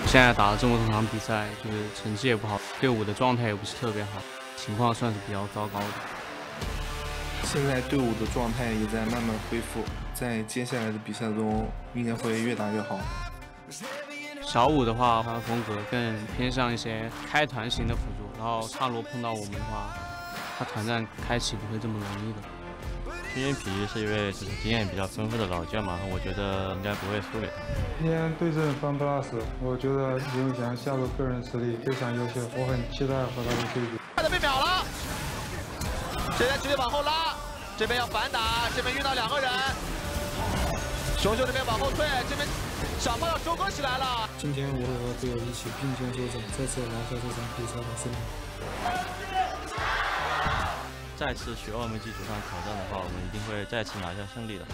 现在打了这么多场比赛，就是成绩也不好，队伍的状态也不是特别好，情况算是比较糟糕的。现在队伍的状态也在慢慢恢复，在接下来的比赛中应该会越打越好。小五的话，他的风格更偏向一些开团型的辅助，然后他如果碰到我们的话，他团战开启不会这么容易的。 今天皮是一位就是经验比较丰富的老将嘛，我觉得应该不会输给他。今天对阵FunPlus，我觉得刘永祥下路个人实力非常优秀，我很期待和他的对决。快点被秒了，现在直接往后拉，这边要反打，这边遇到2个人，熊熊这边往后退，这边小炮要收割起来了。今天我和队友一起并肩作战，再次拿下这场比赛的胜利。 再次去OMG主场挑战的话，我们一定会再次拿下胜利的。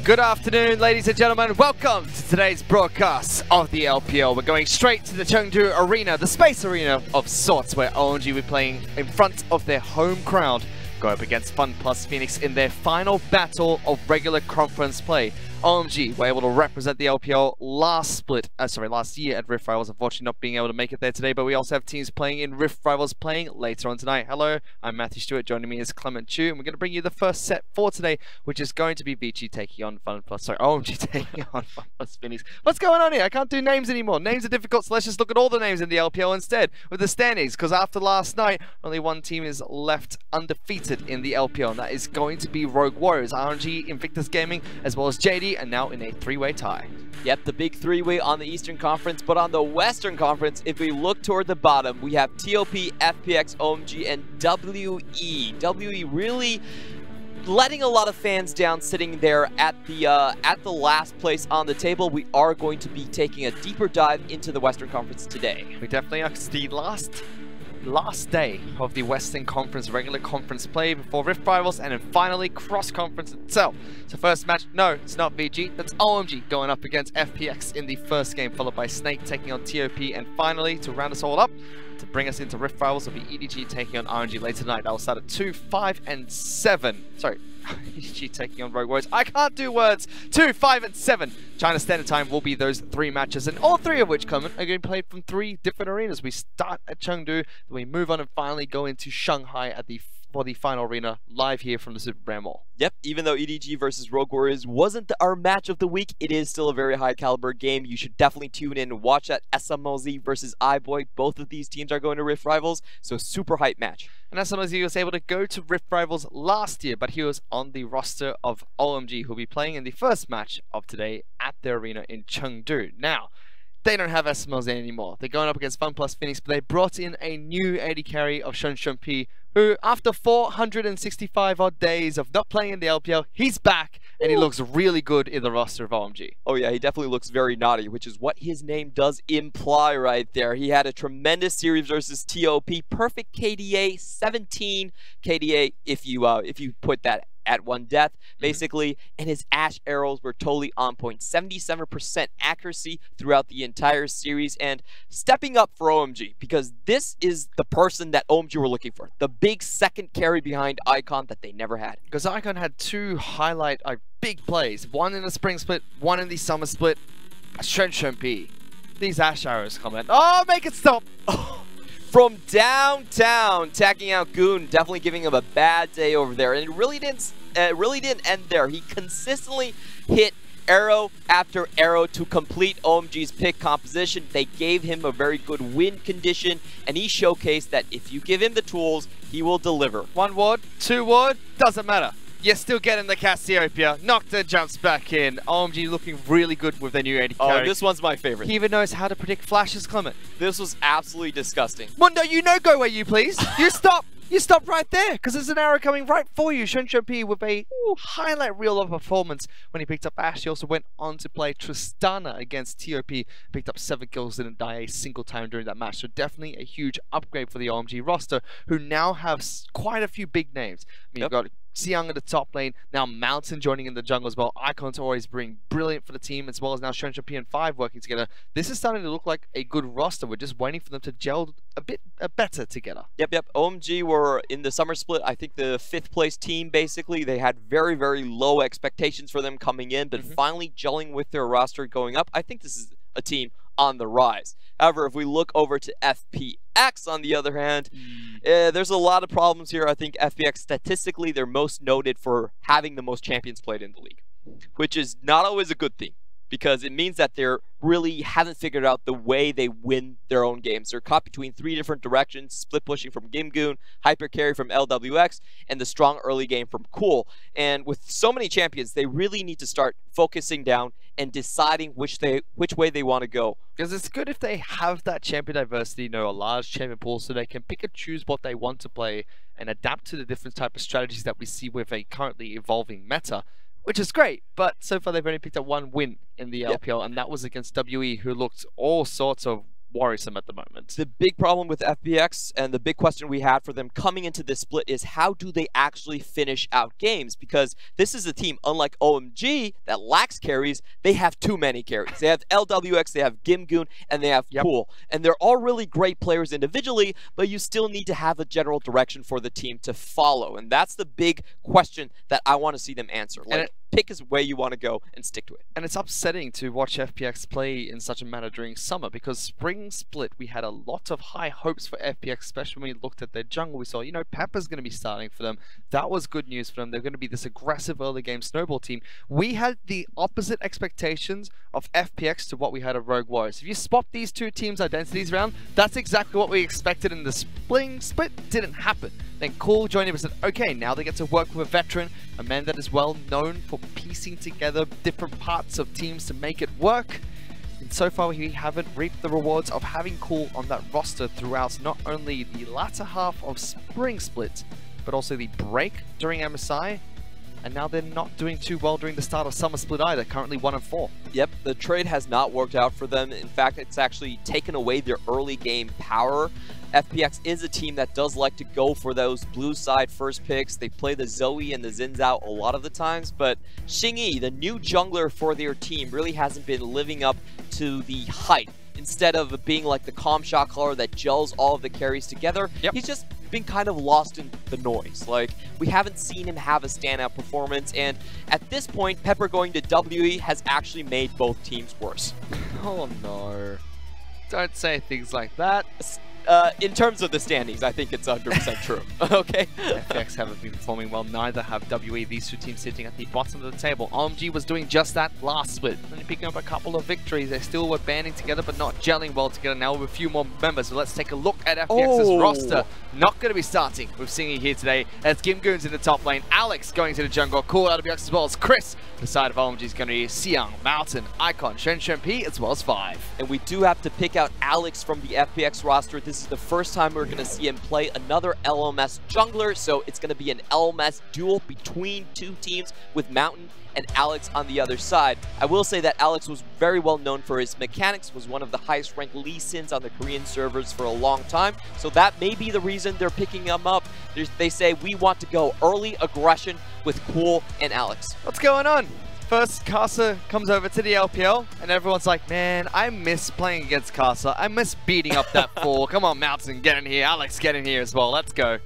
Good afternoon, ladies and gentlemen. Welcome to today's broadcast of the LPL. We're going straight to the Chengdu Arena, the space arena of sorts, where OMG will be playing in front of their home crowd, go up against FunPlus Phoenix in their final battle of regular conference play. OMG were able to represent the LPL last year at Rift Rivals, unfortunately not being able to make it there today, but we also have teams playing in Rift Rivals playing later on tonight. Hello, I'm Matthew Stewart, joining me is Clement Chu, and we're going to bring you the first set for today, which is going to be Vici taking on OMG taking on FunPlus Phoenix. What's going on here? I can't do names anymore. Names are difficult, so let's just look at all the names in the LPL instead, with the standings, because after last night, only one team is left undefeated in the LPL, and that is going to be Rogue Warriors, RNG, Invictus Gaming, as well as JD, and now in a three-way tie. Yep, the big three-way on the Eastern Conference, but on the Western Conference, if we look toward the bottom, we have TOP, FPX, OMG, and WE. WE really letting a lot of fans down, sitting there at the last place on the table. We are going to be taking a deeper dive into the Western Conference today. We definitely are. It's the last day of the Western Conference regular conference play before Rift Rivals, and then finally cross-conference itself. So first match, no, it's not VG, that's OMG going up against FPX in the first game, followed by Snake taking on TOP, and finally, to round us all up, to bring us into Rift Rivals, will be EDG taking on RNG later tonight. That will start at 2, 5, and 7. Sorry, EDG taking on Rogue Warriors. I can't do words. 2, 5, and 7. China Standard Time will be those 3 matches, and all 3 of which are going to be played from 3 different arenas. We start at Chengdu, then we move on and finally go into Shanghai for the final arena, live here from the Super Brand Mall. Yep, even though EDG versus Rogue Warriors wasn't our match of the week, it is still a very high caliber game. You should definitely tune in and watch that. SMLZ versus iBoy. Both of these teams are going to Rift Rivals, so super hype match. And SMLZ was able to go to Rift Rivals last year, but he was on the roster of OMG, who'll be playing in the first match of today at the arena in Chengdu. Now, they don't have SMLZ anymore. They're going up against FunPlus Phoenix, but they brought in a new AD carry of P, who, after 465 odd days of not playing in the LPL, he's back, and he looks really good in the roster of OMG. Oh yeah, he definitely looks very naughty, which is what his name does imply right there. He had a tremendous series versus TOP, perfect KDA, 17 KDA if you put that at 1 death, basically, and his Ash arrows were totally on point. 77% accuracy throughout the entire series, and stepping up for OMG, because this is the person that OMG were looking for. The big second carry behind Icon that they never had. Because Icon had 2 highlight big plays, one in the spring split, one in the summer split. P. These Ash arrows come in. Oh, make it stop! From downtown, tagging out Goon, definitely giving him a bad day over there, and it really didn't end there. He consistently hit arrow after arrow to complete OMG's pick composition. They gave him a very good win condition, and he showcased that if you give him the tools, he will deliver. 1 ward, 2 ward, doesn't matter. You're still getting the Cassiopeia. Nocta jumps back in. OMG looking really good with their new AD carry. Oh, this one's my favorite. He even knows how to predict flashes, Clement. This was absolutely disgusting. Mundo, you know go where you please. You stop. You stop right there, because there's an arrow coming right for you. P with a highlight reel of performance when he picked up Ash. He also went on to play Tristana against TOP. Picked up 7 kills, didn't die a single time during that match. So definitely a huge upgrade for the OMG roster, who now have quite a few big names. I mean, you've got Xiang in the top lane, now Mountain joining in the jungle as well. Icon's always bring brilliant for the team, as well as now Shenshun and P5 working together. This is starting to look like a good roster. We're just waiting for them to gel a bit better together. Yep. OMG were in the summer split, I think the 5th place team basically. They had very, very low expectations for them coming in, but finally gelling with their roster going up. I think this is a team on the rise. However, if we look over to FPX on the other hand, there's a lot of problems here. I think FPX statistically, they're most noted for having the most champions played in the league, which is not always a good thing, because it means that they're really haven't figured out the way they win their own games. They're caught between 3 different directions: split pushing from Gimgoon, hyper carry from LWX, and the strong early game from Cool. And with so many champions, they really need to start focusing down and deciding which way they want to go. Because it's good if they have that champion diversity, a large champion pool, so they can pick and choose what they want to play and adapt to the different type of strategies that we see with a currently evolving meta. Which is great, but so far they've only picked up 1 win in the LPL, and that was against WE, who looked all sorts of worrisome at the moment. The big problem with FPX, and the big question we had for them coming into this split, is how do they actually finish out games? Because this is a team, unlike OMG, that lacks carries. They have too many carries. They have LWX, they have Gimgoon, and they have Pool. And they're all really great players individually, but you still need to have a general direction for the team to follow. And that's the big question that I want to see them answer. Like, pick a way you want to go and stick to it. And it's upsetting to watch FPX play in such a manner during summer, because spring split, we had a lot of high hopes for FPX, especially when we looked at their jungle. We saw, Pepper's going to be starting for them. That was good news for them. They're going to be this aggressive early game snowball team. We had the opposite expectations of FPX to what we had of Rogue Warriors. If you swap these two teams' identities around, that's exactly what we expected in the spring split. Didn't happen. Then Cool joined him and said, okay, now they get to work with a veteran, a man that is well known for piecing together different parts of teams to make it work. And so far, we haven't reaped the rewards of having Cool on that roster throughout not only the latter half of spring split, but also the break during MSI. And now they're not doing too well during the start of summer split either, currently 1-4. Yep, the trade has not worked out for them. In fact, it's actually taken away their early game power. FPX is a team that does like to go for those blue side first picks. They play the Zoe and the Zins out a lot of the times, but Xingyi, the new jungler for their team, really hasn't been living up to the hype. Instead of being like the calm shot caller that gels all of the carries together, he's just been kind of lost in the noise. Like, we haven't seen him have a standout performance, and at this point, Pepper going to WE has actually made both teams worse. Oh no. Don't say things like that. In terms of the standings, I think it's 100% true. Okay? FPX haven't been performing well, neither have WE. These two teams sitting at the bottom of the table. OMG was doing just that last split, only picking up a couple of victories. They still were banding together, but not gelling well together now with a few more members. So let's take a look at FPX's roster. Not going to be starting with Xingyi here today, as Gimgoon's in the top lane, Alex going to the jungle, Cool out of FPX as well as Chris. The side of OMG is going to be Xiang, Mountain, Icon, Shenshun P, as well as 5. And we do have to pick out Alex from the FPX roster. This is the first time we're going to see him play another LMS jungler, so it's going to be an LMS duel between two teams with Mountain and Alex on the other side. I will say that Alex was very well known for his mechanics, was one of the highest ranked Lee Sins on the Korean servers for a long time, so that may be the reason they're picking him up. They say we want to go early aggression with Cool and Alex. What's going on? First, Casa comes over to the LPL, and everyone's like, man, I miss playing against Casa. I miss beating up that four. Come on, Mountain, get in here. Alex, get in here as well. Let's go.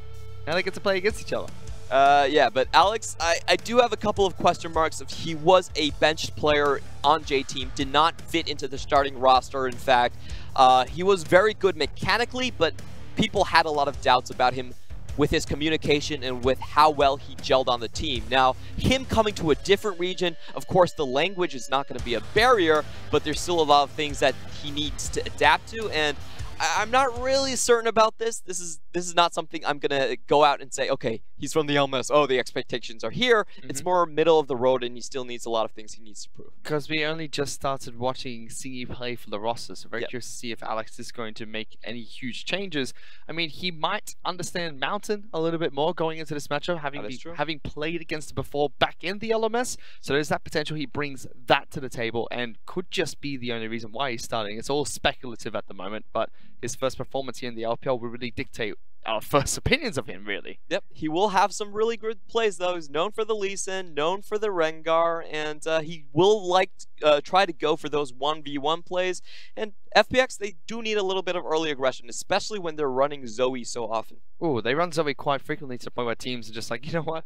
Now they get to play against each other. Yeah, but Alex, I do have a couple of question marks. If he was a benched player on J-Team, did not fit into the starting roster, in fact. He was very good mechanically, but people had a lot of doubts about him with his communication and with how well he gelled on the team. Now, him coming to a different region, of course, the language is not going to be a barrier, but there's still a lot of things that he needs to adapt to, and I'm not really certain about this. This is not something I'm going to go out and say, okay, he's from the LMS. Oh, the expectations are here. It's more middle of the road, and he still needs a lot of things he needs to prove. Because we only just started watching Xingyi play for the roster, so very curious to see if Alex is going to make any huge changes. I mean, he might understand Mountain a little bit more going into this matchup, having played against it before back in the LMS. So there's that potential he brings that to the table, and could just be the only reason why he's starting. It's all speculative at the moment, but his first performance here in the LPL will really dictate our first opinions of him, really. Yep, he will have some really good plays, though. He's known for the Lee Sin, known for the Rengar, and he will try to go for those 1v1 plays. And FPX, they do need a little bit of early aggression, especially when they're running Zoe so often. Ooh, they run Zoe quite frequently to the point where teams are just like, you know what?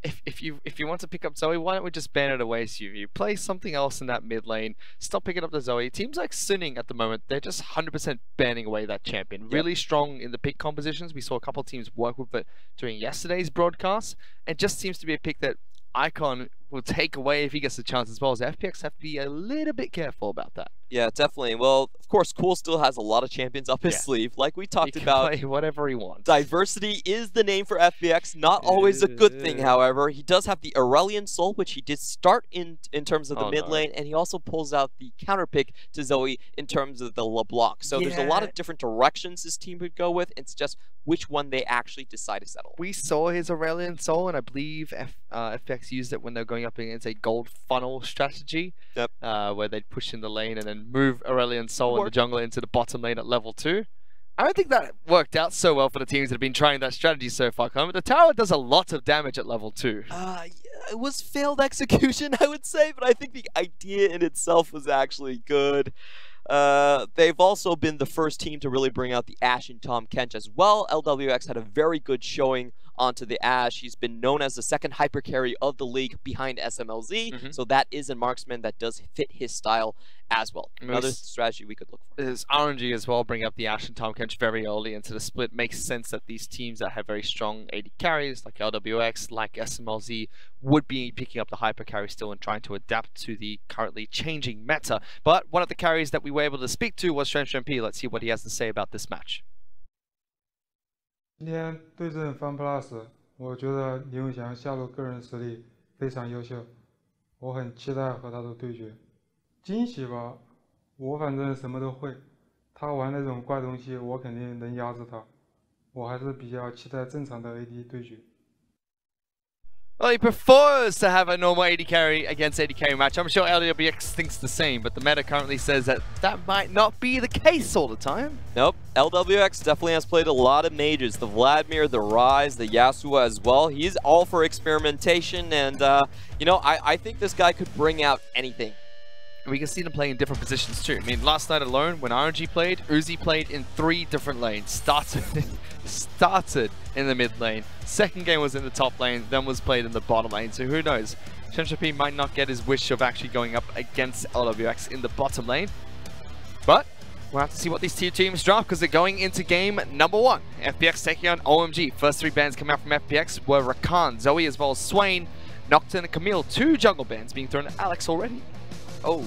If you want to pick up Zoe, why don't we just ban it away so you play something else in that mid lane, stop picking up the Zoe. Teams like Sinning at the moment, they're just 100% banning away that champion. Yep. Really strong in the pick compositions. We saw a couple of teams work with it during yesterday's broadcast, and just seems to be a pick that Icon will take away if he gets the chance as well. As FPX have to be a little bit careful about that. Yeah, definitely. Well, of course, Cool still has a lot of champions up his sleeve, like we talked about. He can play whatever he wants. Diversity is the name for FPX. Not always a good thing, however. He does have the Aurelion Soul, which he did start in terms of the mid lane, and he also pulls out the counter pick to Zoe in terms of the LeBlanc. So there's a lot of different directions this team would go with. It's just which one they actually decide to settle. We saw his Aurelion Soul, and I believe FPX used it when they're going up against a gold funnel strategy, where they'd push in the lane and then move Aurelion Soul and the jungler into the bottom lane at level 2. I don't think that worked out so well for the teams that have been trying that strategy so far. The tower does a lot of damage at level 2. Yeah, it was failed execution, I would say, but I think the idea in itself was actually good. They've also been the first team to really bring out the Ashe and Tahm Kench as well. LWX had a very good showing onto the Ashe. He's been known as the second hyper carry of the league behind SMLZ, so that is a marksman that does fit his style as well. Another strategy we could look for. There's RNG as well, bring up the Ashe and Tahm Kench very early into the split. Makes sense that these teams that have very strong AD carries, like LWX, like SMLZ, would be picking up the hyper carry still and trying to adapt to the currently changing meta. But one of the carries that we were able to speak to was FunPlus. Let's see what he has to say about this match. 今天对阵 FunPlus， 我觉得林永祥下路个人实力非常优秀，我很期待和他的对决。惊喜吧，我反正什么都会，他玩那种怪东西，我肯定能压制他。我还是比较期待正常的 AD 对决。 Well, he prefers to have a normal AD carry against AD carry match. I'm sure LWX thinks the same, but the meta currently says that that might not be the case all the time. Nope, LWX definitely has played a lot of mages. The Vladimir, the Ryze, the Yasuo as well. He's all for experimentation, and you know, I think this guy could bring out anything. We can see them play in different positions too. I mean, last night alone, when RNG played, Uzi played in 3 different lanes. Started in the mid lane, second game was in the top lane, then was played in the bottom lane. So who knows? FunPlus might not get his wish of actually going up against LWX in the bottom lane. But we'll have to see what these 2 teams draft, because they're going into game number 1. FPX taking on OMG. First 3 bans coming out from FPX were Rakan, Zoe, as well as Swain, Nocturne, and Camille. 2 jungle bans being thrown at Alex already. Oh,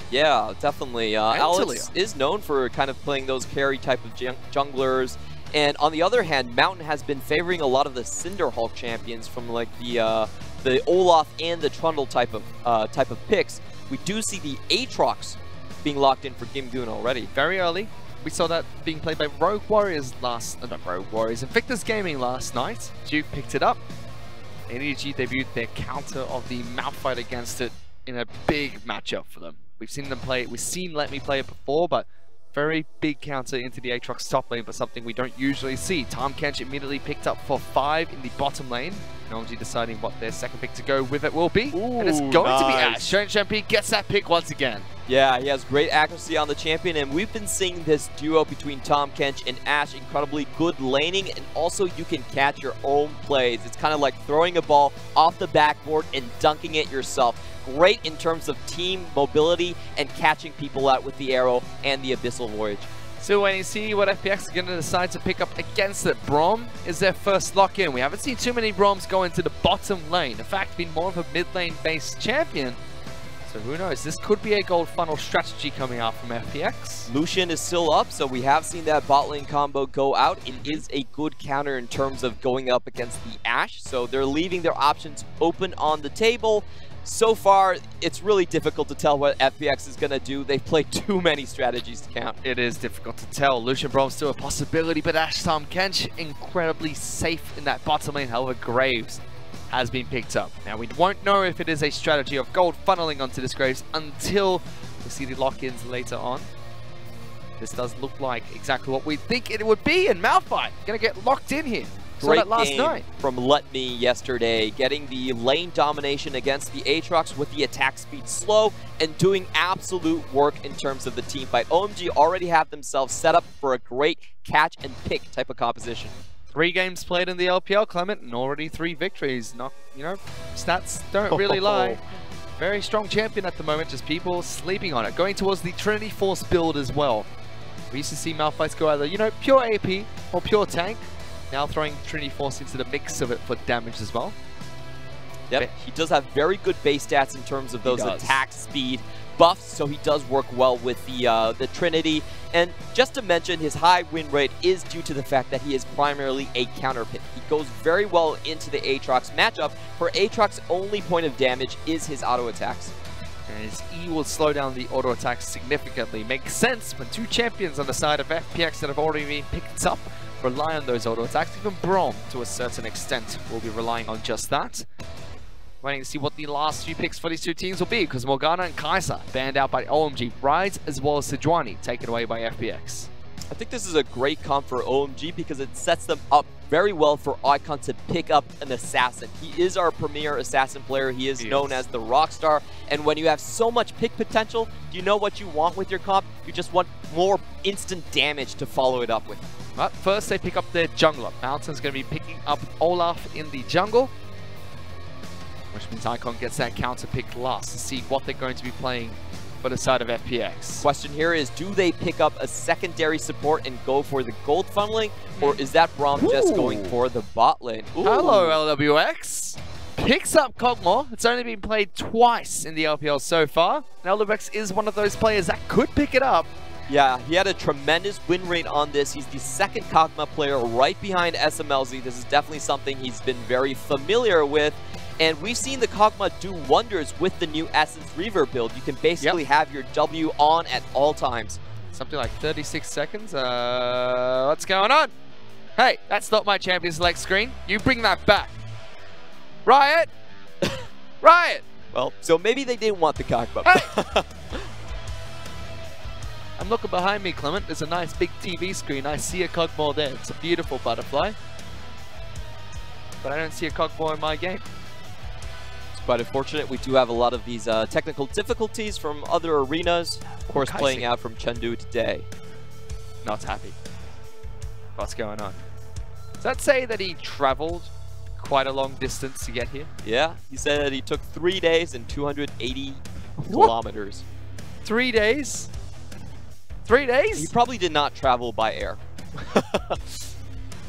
yeah, definitely. Alex is known for kind of playing those carry type of junglers. And on the other hand, Mountain has been favoring a lot of the Cinderhulk champions from like the Olaf and the Trundle type of picks. We do see the Aatrox being locked in for Gimgoon already. Very early. We saw that being played by Rogue Warriors Invictus Gaming last night. Duke picked it up. NEG debuted their counter of the Malphite against it in a big matchup for them. We've seen them play it. We've seen Let Me play it before, but very big counter into the Aatrox top lane, but something we don't usually see. Tahm Kench immediately picked up for 5 in the bottom lane. OMG deciding what their second pick to go with it will be. Ooh, and it's going to be Ashe. FunPlus gets that pick once again. Yeah, he has great accuracy on the champion, and we've been seeing this duo between Tahm Kench and Ashe, incredibly good laning, and also you can catch your own plays. It's kind of like throwing a ball off the backboard and dunking it yourself. Great in terms of team mobility and catching people out with the arrow and the Abyssal Voyage. So when you see what FPX are going to decide to pick up against it, Braum is their first lock-in. We haven't seen too many Braums go into the bottom lane. In fact, been more of a mid-lane based champion. So who knows, this could be a gold funnel strategy coming out from FPX. Lucian is still up, so we have seen that bot lane combo go out. It is a good counter in terms of going up against the Ashe, so they're leaving their options open on the table. So far, it's really difficult to tell what FPX is going to do. They've played too many strategies to count. It is difficult to tell. Lucian Braum still a possibility, but Ashe Tahm Kench incredibly safe in that bottom lane. However, Graves has been picked up. Now, we won't know if it is a strategy of gold funneling onto this Graves until we see the lock-ins later on. This does look like exactly what we think it would be, and Malphite gonna get locked in here. Great last game night from Let Me yesterday, getting the lane domination against the Aatrox with the attack speed slow and doing absolute work in terms of the team fight. OMG already have themselves set up for a great catch and pick type of composition. 3 games played in the LPL, Clement, and already 3 victories. Not, you know, stats don't really lie. Very strong champion at the moment, just people sleeping on it. Going towards the Trinity Force build as well. We used to see Malphites go either, you know, pure AP or pure tank. Now throwing Trinity Force into the mix of it for damage as well. Yep, he does have very good base stats in terms of those attack speed buffs, so he does work well with the Trinity. And just to mention, his high win rate is due to the fact that he is primarily a counter pick. He goes very well into the Aatrox matchup. For Aatrox's only point of damage is his auto attacks. And his E will slow down the auto attacks significantly. Makes sense when 2 champions on the side of FPX that have already been picked up rely on those auto attacks. Even Braum, to a certain extent, will be relying on just that. Waiting to see what the last few picks for these 2 teams will be, because Morgana and Kai'Sa banned out by OMG. Rides as well as Sejuani taken away by FPX. I think this is a great comp for OMG because it sets them up very well for Icon to pick up an assassin. He is our premier assassin player. He is known as the Rockstar. And when you have so much pick potential, do you know what you want with your comp? You just want more instant damage to follow it up with. But first they pick up their jungler. Mountain's going to be picking up Olaf in the jungle, which means Icon gets that counter pick last to see what they're going to be playing for the side of FPX. Question here is, do they pick up a secondary support and go for the gold funneling, or is that Braum just going for the bot lane? Ooh. Hello, LWX. Picks up Kog'Maw. It's only been played twice in the LPL so far. And LWX is one of those players that could pick it up. Yeah, he had a tremendous win rate on this. He's the 2nd Kog'Maw player right behind SMLZ. This is definitely something he's been very familiar with. And we've seen the Kog'Maw do wonders with the new Essence Reaver build. You can basically have your W on at all times. Something like 36 seconds. What's going on? Hey, that's not my champion select screen. You bring that back. Riot! Riot! Well, so maybe they didn't want the Kog'Maw. Hey! I'm looking behind me, Clement. There's a nice big TV screen. I see a Kog'Maw there. It's a beautiful butterfly. But I don't see a Kog'Maw in my game. It's quite unfortunate. We do have a lot of these technical difficulties from other arenas. Of course, playing out from Chengdu today. Not happy. What's going on? Does that say that he traveled quite a long distance to get here? Yeah, he said that he took 3 days and 280 kilometers. 3 days? 3 days? He probably did not travel by air.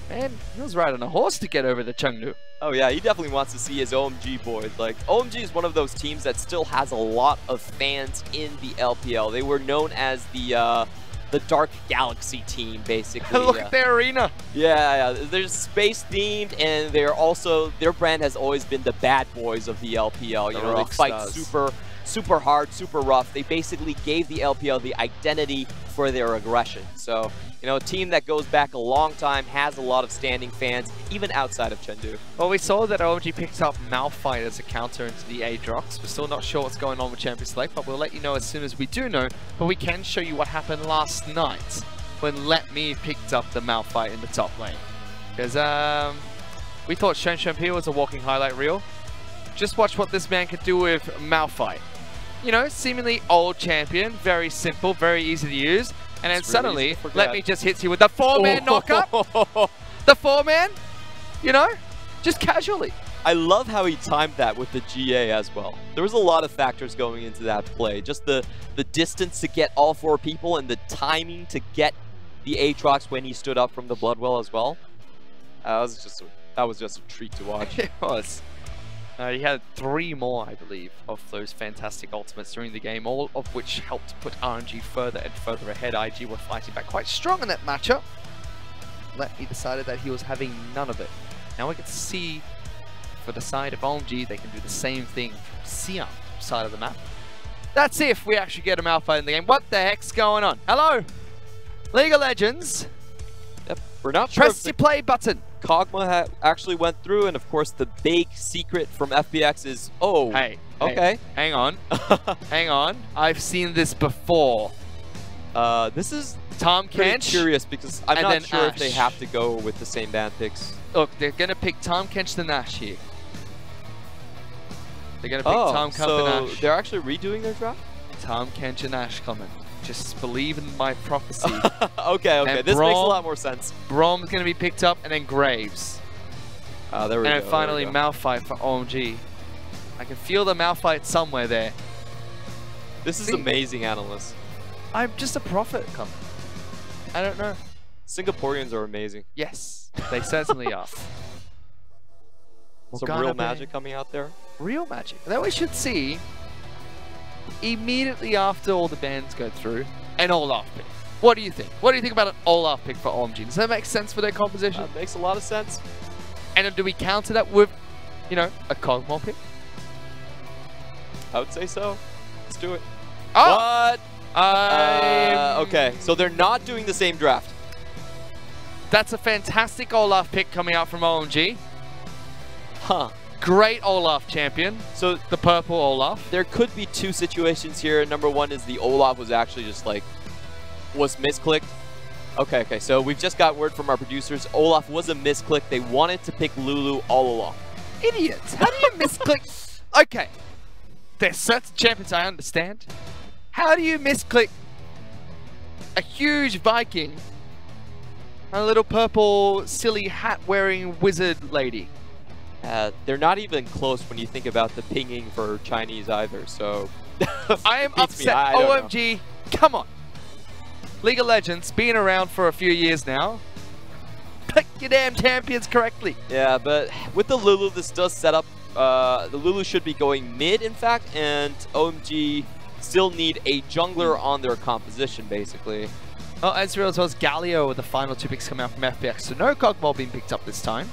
Man, he was riding a horse to get over to Chengdu. Oh yeah, he definitely wants to see his OMG boys. Like, OMG is one of those teams that still has a lot of fans in the LPL. They were known as the Dark Galaxy team, basically. Look at their arena. Yeah, they're space themed, and they're also, their brand has always been the bad boys of the LPL. You know, they fight super hard, super rough. They basically gave the LPL the identity for their aggression. So, you know, a team that goes back a long time, has a lot of standing fans, even outside of Chengdu. Well, we saw that OMG picked up Malphite as a counter into the Aatrox. We're still not sure what's going on with Champion Select, but we'll let you know as soon as we do know. But we can show you what happened last night when Let Me picked up the Malphite in the top lane. Because we thought Shen Shenpi was a walking highlight reel. Just watch what this man could do with Malphite. You know, seemingly old champion, very simple, very easy to use. And then suddenly, Let Me just hits you with the 4-man knockup. The 4-man, you know, just casually. I love how he timed that with the GA as well. There was a lot of factors going into that play. Just the distance to get all 4 people and the timing to get the Aatrox when he stood up from the Bloodwell as well. That was just a treat to watch. It was. He had 3 more, I believe, of those fantastic ultimates during the game, all of which helped put RNG further and further ahead. IG were fighting back quite strong in that matchup. Let Me decided that he was having none of it. Now we get to see, for the side of OMG, they can do the same thing from Sion side of the map. That's if we actually get a Malphite in the game. What the heck's going on? Hello? League of Legends. Yep, we're not sure. Press the play button. Kog'Maw actually went through, and of course the big secret from FPX is, oh, hey, okay, hang on, hang on. I've seen this before. This is Tom pretty Kench. curious because I'm and not then sure if they Ash. have to go with the same ban picks. Look, they're going to pick Tom Kench than Ash here. They're going to pick Tom Kench so and Ash. they're actually redoing their draft? Tom Kench and Ash coming. Just believe in my prophecy. Okay, And this makes a Braum- lot more sense. Brom's going to be picked up, and then Graves. There we And go. then finally there we go. Malphite for OMG. I can feel the Malphite somewhere there. This is See? amazing, analyst. I'm just a prophet coming. I don't know. Singaporeans are amazing. Yes, they certainly are. Some Morgana real Bay. magic coming out there. Real magic. That we should see immediately after all the bans go through an Olaf pick. What do you think? What do you think about an Olaf pick for OMG? Does that make sense for their composition? Makes a lot of sense. And then do we counter that with, you know, a Kog'Maw pick? I would say so. Let's do it. Oh! What? Okay, so they're not doing the same draft. That's a fantastic Olaf pick coming out from OMG. Huh. Great Olaf champion. So The purple Olaf. there could be two situations here. Number one is the Olaf was actually just like, was misclicked. Okay, so we've just got word from our producers. Olaf was a misclick. They wanted to pick Lulu all along. Idiots. How do you misclick? Okay. There's certain champions I understand. How do you misclick a huge Viking and a little purple silly hat wearing wizard lady? They're not even close when you think about the pinging for Chinese either, so... I am Beats me. upset. I don't know. OMG, come on. League of Legends, been around for a few years now. Pick your damn champions correctly. Yeah, but with the Lulu, this does set up... the Lulu should be going mid, in fact, and OMG still need a jungler on their composition, basically. Oh, Ezreal as well as Galio with the final two picks coming out from FPX, so no Kog'Maw being picked up this time.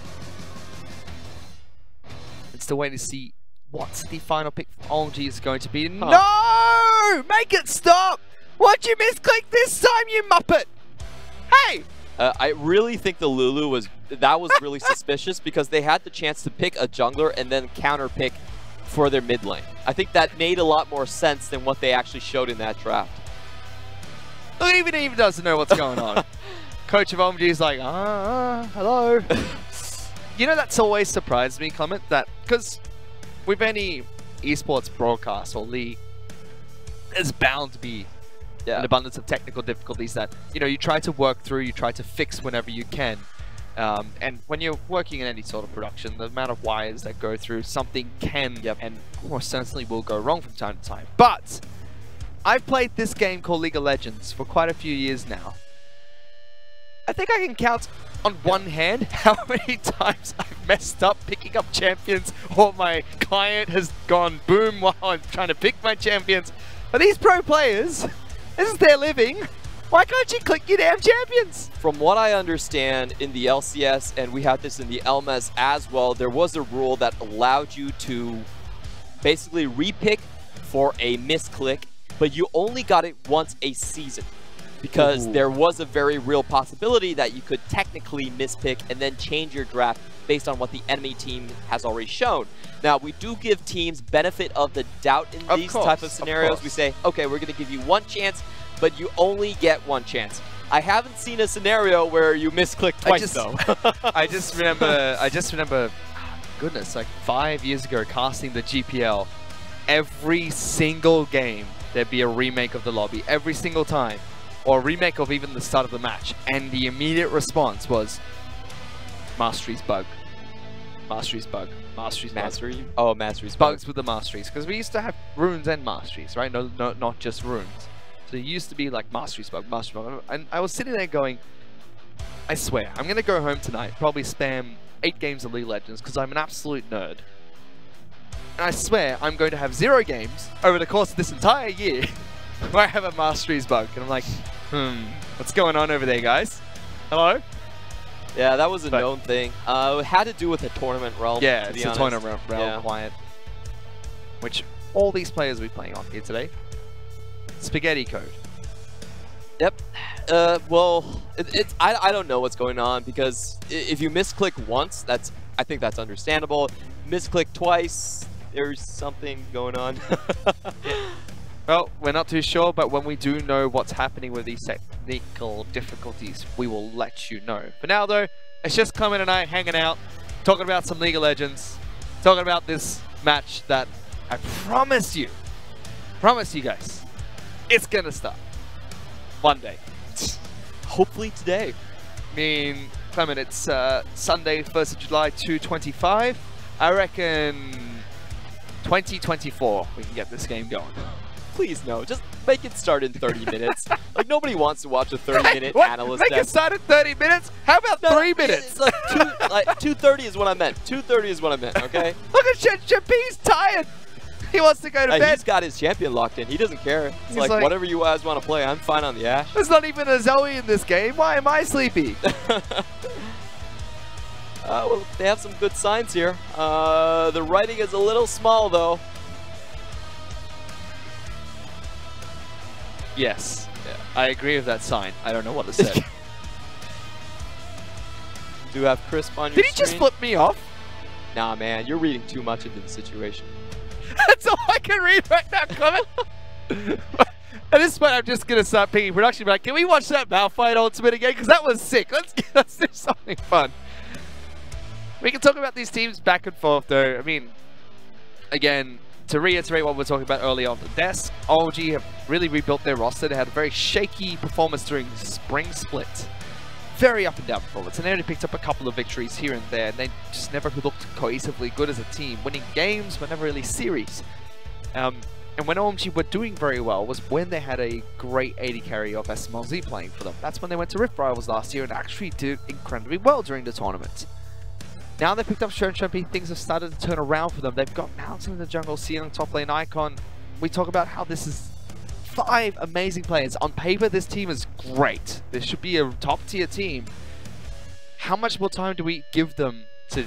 And still waiting to see what the final pick for OMG is going to be. No! Make it stop! Why'd you misclick this time, you muppet? Hey! I really think the Lulu was really suspicious because they had the chance to pick a jungler and then counter pick for their mid lane. I think that made a lot more sense than what they actually showed in that draft. Look, he even doesn't know what's going on. Coach of OMG is like, hello. You know, that's always surprised me, Clement, that because with any esports broadcast or league, there's bound to be an abundance of technical difficulties that, you know, you try to work through, you try to fix whenever you can. And when you're working in any sort of production, the amount of wires that go through, something can and more certainly will go wrong from time to time. But I've played this game called League of Legends for quite a few years now. I think I can count on one hand how many times I've messed up picking up champions or my client has gone boom while I'm trying to pick my champions. But these pro players, this is their living. Why can't you click your damn champions? From what I understand in the LCS, and we had this in the LMS as well, there was a rule that allowed you to basically repick for a misclick, but you only got it once a season. Because there was a very real possibility that you could technically mispick and then change your draft based on what the enemy team has already shown. Now, we do give teams benefit of the doubt in these type of scenarios. We say, okay, we're going to give you one chance, but you only get one chance. I haven't seen a scenario where you misclick twice, though. I just remember, goodness, like 5 years ago, casting the GPL. Every single game, there'd be a remake of the lobby. Every single time. Or a remake of even the start of the match. And the immediate response was, Mastery's bug. Mastery's bug. Mastery's bug. Mastery? Oh, Mastery's bug. Bugs with the Masteries. Because we used to have runes and Masteries, right? No, not just runes. So it used to be like Mastery's bug, Mastery's bug. And I was sitting there going, I swear, I'm going to go home tonight, probably spam 8 games of League of Legends because I'm an absolute nerd. And I swear I'm going to have 0 games over the course of this entire year where I have a Mastery's bug. And I'm like, what's going on over there, guys? Hello? Yeah, that was a known thing. It had to do with a tournament realm. Yeah, to be it's a honest. tournament realm client. Which all these players will be playing on here today. Spaghetti code. Yep. Well, I don't know what's going on because if you misclick once, I think that's understandable. Misclick twice, there's something going on. Well, we're not too sure, but when we do know what's happening with these technical difficulties, we will let you know. For now, though, it's just Clement and I hanging out, talking about some League of Legends, talking about this match that I promise you guys, it's gonna start one day. Hopefully today. I mean, Clement, it's Sunday, 1st of July, 2:25. I reckon 2024 we can get this game going. Please no, just make it start in 30 minutes. Like, nobody wants to watch a 30-minute analyst. Make it start in 30 minutes? How about 3 minutes? It's like 2:30 is what I meant. 2:30 is what I meant, okay? Look at Chippy, he's tired. He wants to go to bed. He's got his champion locked in. He doesn't care. It's like, whatever you guys want to play, I'm fine on the Ashe. There's not even a Zoe in this game. Why am I sleepy? Well, they have some good signs here. The writing is a little small, though. Yes, yeah, I agree with that sign. I don't know what it said. Do you have Crisp on your Did he screen? just flip me off? Nah, man, you're reading too much into the situation. That's all I can read right now, Clement. At this point, I'm just going to start picking production. Like, can we watch that Malphite Ultimate again? Because that was sick. Let's do something fun. We can talk about these teams back and forth, though. I mean, again, to reiterate what we were talking about earlier on the desk, OMG have really rebuilt their roster. They had a very shaky performance during Spring Split. Very up and down performance, and they only picked up a couple of victories here and there, and they just never looked cohesively good as a team. Winning games, but never really series. And when OMG were doing very well was when they had a great AD carry of SMLZ playing for them. That's when they went to Rift Rivals last year and actually did incredibly well during the tournament. Now they've picked up Shumpy, things have started to turn around for them. They've got Mountain in the jungle, Sion top lane Icon. We talk about how this is 5 amazing players. On paper, this team is great. This should be a top tier team. How much more time do we give them to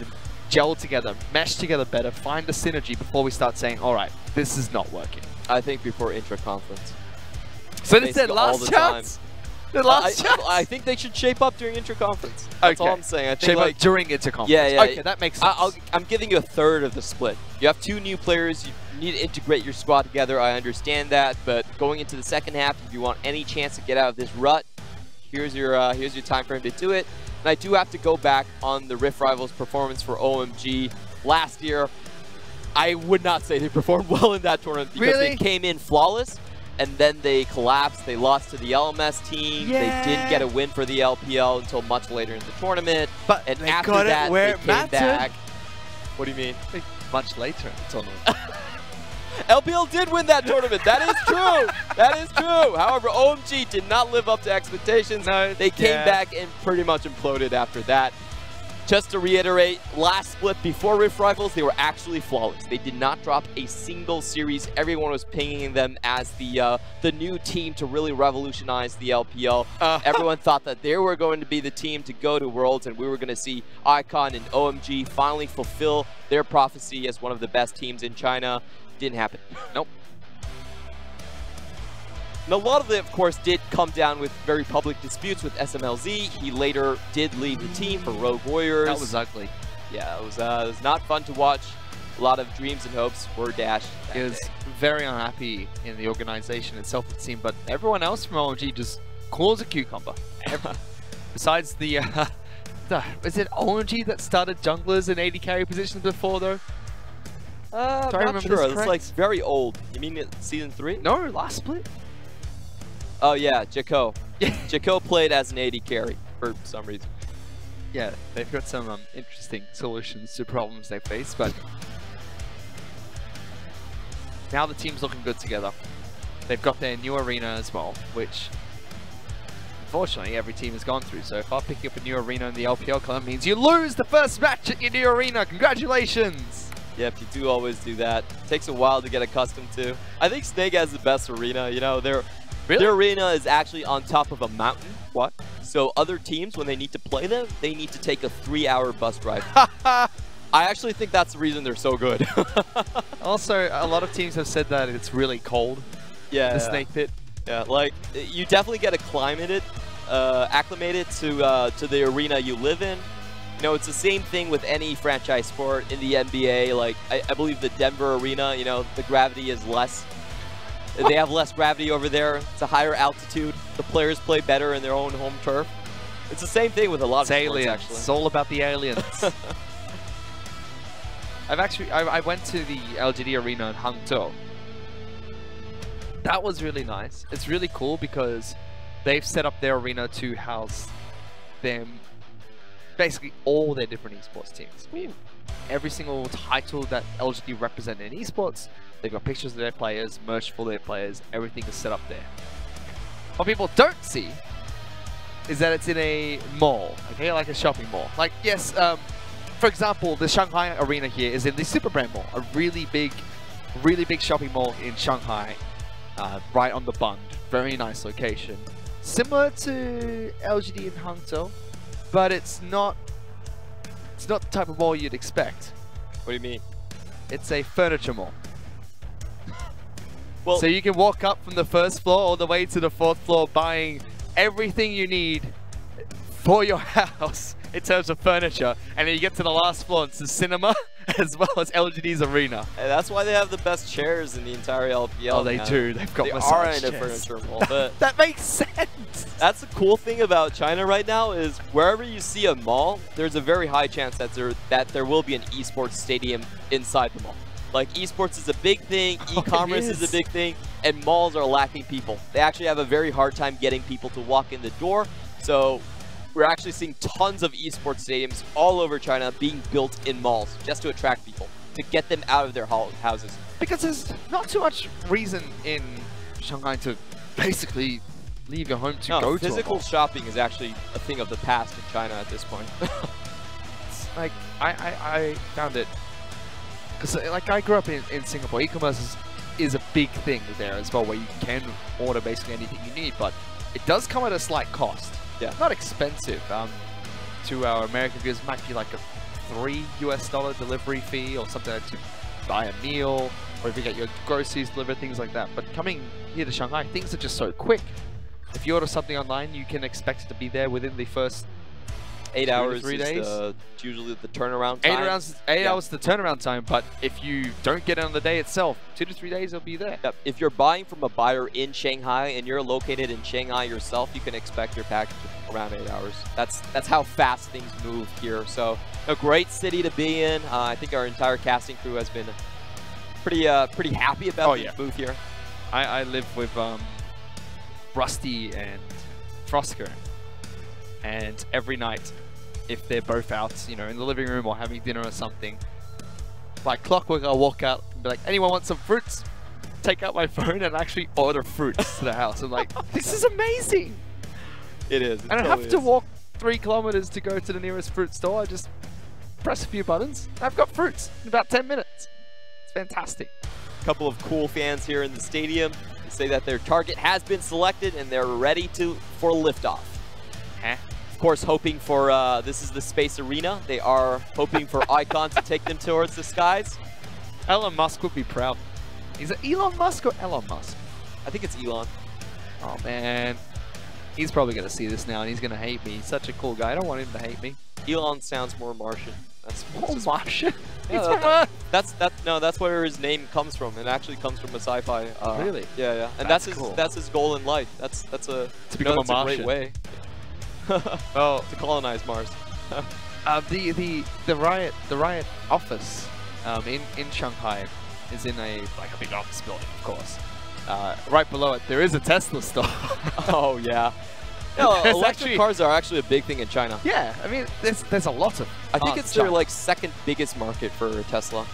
gel together, mesh together better, find a synergy before we start saying, all right, this is not working? I think before intra-conference. So this is their last chance? The last chance? I think they should shape up during intra-conference. That's all I'm saying. I think shape up during intra-conference. Yeah. Okay, that makes sense. I'm giving you a third of the split. You have 2 new players. You need to integrate your squad together. I understand that, but going into the second half, if you want any chance to get out of this rut, here's your time frame to do it. And I do have to go back on the Rift Rivals performance for OMG last year. I would not say they performed well in that tournament because they came in flawless. And then they collapsed. They lost to the LMS team. Yeah. They didn't get a win for the LPL until much later in the tournament. But and they after got that, it where they came back. What do you mean? Much later in the tournament. LPL did win that tournament. That is true. That is true. However, OMG did not live up to expectations. No, they came back and pretty much imploded after that. Just to reiterate, last split before Rift Rivals, they were actually flawless. They did not drop a single series. Everyone was pinging them as the new team to really revolutionize the LPL. Everyone thought that they were going to be the team to go to Worlds, and we were going to see Icon and OMG finally fulfill their prophecy as one of the best teams in China. Didn't happen. Nope. And a lot of it, of course, did come down with very public disputes with SMLZ. He later did leave the team for Rogue Warriors. That was ugly. Yeah, it was not fun to watch. A lot of dreams and hopes were dashed. He was very unhappy in the organization itself, it seemed, but everyone else from OMG just calls a cucumber. Besides the, is it OMG that started junglers in AD carry positions before, though? I'm not sure. It's like very old. You mean season 3? No, last split. Oh yeah, Jaco. Jaco played as an AD carry for some reason. Yeah, they've got some interesting solutions to problems they face, but now the team's looking good together. They've got their new arena as well, which unfortunately every team has gone through. So if I'm picking up a new arena in the LPL, that means you lose the first match at your new arena. Congratulations! Yep, you do always do that. Takes a while to get accustomed to. I think Snake has the best arena. You know, their arena is actually on top of a mountain. What? So other teams, when they need to play them, they need to take a 3-hour bus drive. I actually think that's the reason they're so good. Also, a lot of teams have said that it's really cold. Yeah. The Snake Pit. Yeah, like, you definitely get acclimated to the arena you live in. You know, it's the same thing with any franchise sport in the NBA. Like, I believe the Denver arena, you know, the gravity is less. They have less gravity over there. It's a higher altitude. The players play better in their own home turf. It's the same thing with a lot of sports, aliens. actually. It's all about the aliens. I went to the LGD arena in Hangzhou. That was really nice. It's really cool because they've set up their arena to house them, basically all their different esports teams. Every single title that LGD represent in esports, they've got pictures of their players, merch for their players, everything is set up there. What people don't see is that it's in a mall, okay, like a shopping mall. Like, yes, for example, the Shanghai arena here is in the Super Brand Mall, a really big shopping mall in Shanghai, right on the Bund. Very nice location. Similar to LGD in Hangzhou, but it's not the type of mall you'd expect. What do you mean? It's a furniture mall. Well, so you can walk up from the first floor all the way to the 4th floor buying everything you need for your house in terms of furniture, and then you get to the last floor and it's the cinema as well as LGD's arena. and that's why they have the best chairs in the entire LPL. Oh, they man. do. They've got They massage are in a chairs. furniture mall, but That makes sense. that's the cool thing about China right now is wherever you see a mall, there's a very high chance that there will be an esports stadium inside the mall. Like, esports is a big thing, e-commerce is a big thing, and malls are lacking people. They actually have a very hard time getting people to walk in the door, so we're actually seeing tons of esports stadiums all over China being built in malls just to attract people, to get them out of their houses. Because there's not too much reason in Shanghai to basically leave your home to go to a physical mall. shopping is actually a thing of the past in China at this point. Like, I found it, because like I grew up in Singapore. E-commerce is a big thing there as well, where you can order basically anything you need, but it does come at a slight cost. Yeah. Not expensive. To our American viewers, it might be like a $3 US delivery fee or something to buy a meal, or if you get your groceries delivered, things like that. But coming here to Shanghai, things are just so quick. If you order something online, you can expect it to be there within the first 8 hours 3 is days. usually the turnaround time. 8 hours the turnaround time, but if you don't get it on the day itself, 2 to 3 days it'll be there. Yep. If you're buying from a buyer in Shanghai and you're located in Shanghai yourself, you can expect your package around 8 hours. That's how fast things move here. So a great city to be in. I think our entire casting crew has been pretty happy about the move here. I live with Rusty and FLICKR, and every night, if they're both out, you know, in the living room or having dinner or something, like clockwork, I'll walk out and be like, anyone want some fruits? Take out my phone and actually order fruits to the house. I'm like, this is amazing. It is. I don't have to walk 3 kilometers to go to the nearest fruit store. I just press a few buttons. I've got fruits in about 10 minutes. It's fantastic. A couple of cool fans here in the stadium. They say that their target has been selected and they're ready for liftoff. Of course, hoping for, this is the Space Arena. They are hoping for Icon to take them towards the skies. Elon Musk would be proud. Is it Elon Musk or Elon Musk? I think it's Elon. Oh, man. He's probably going to see this now and he's going to hate me. He's such a cool guy. I don't want him to hate me. Elon sounds more Martian. That's more Martian? Yeah, that's where his name comes from. It actually comes from a sci-fi. Really? Yeah, yeah. And that's his goal in life. That's a become a Martian. great way. Oh, to colonize Mars. The riot office in Shanghai is in a big office building, of course. Right below it, there is a Tesla store. Oh yeah. No, electric cars are actually a big thing in China. Yeah, I mean, there's a lot of. I think it's their second biggest market for Tesla.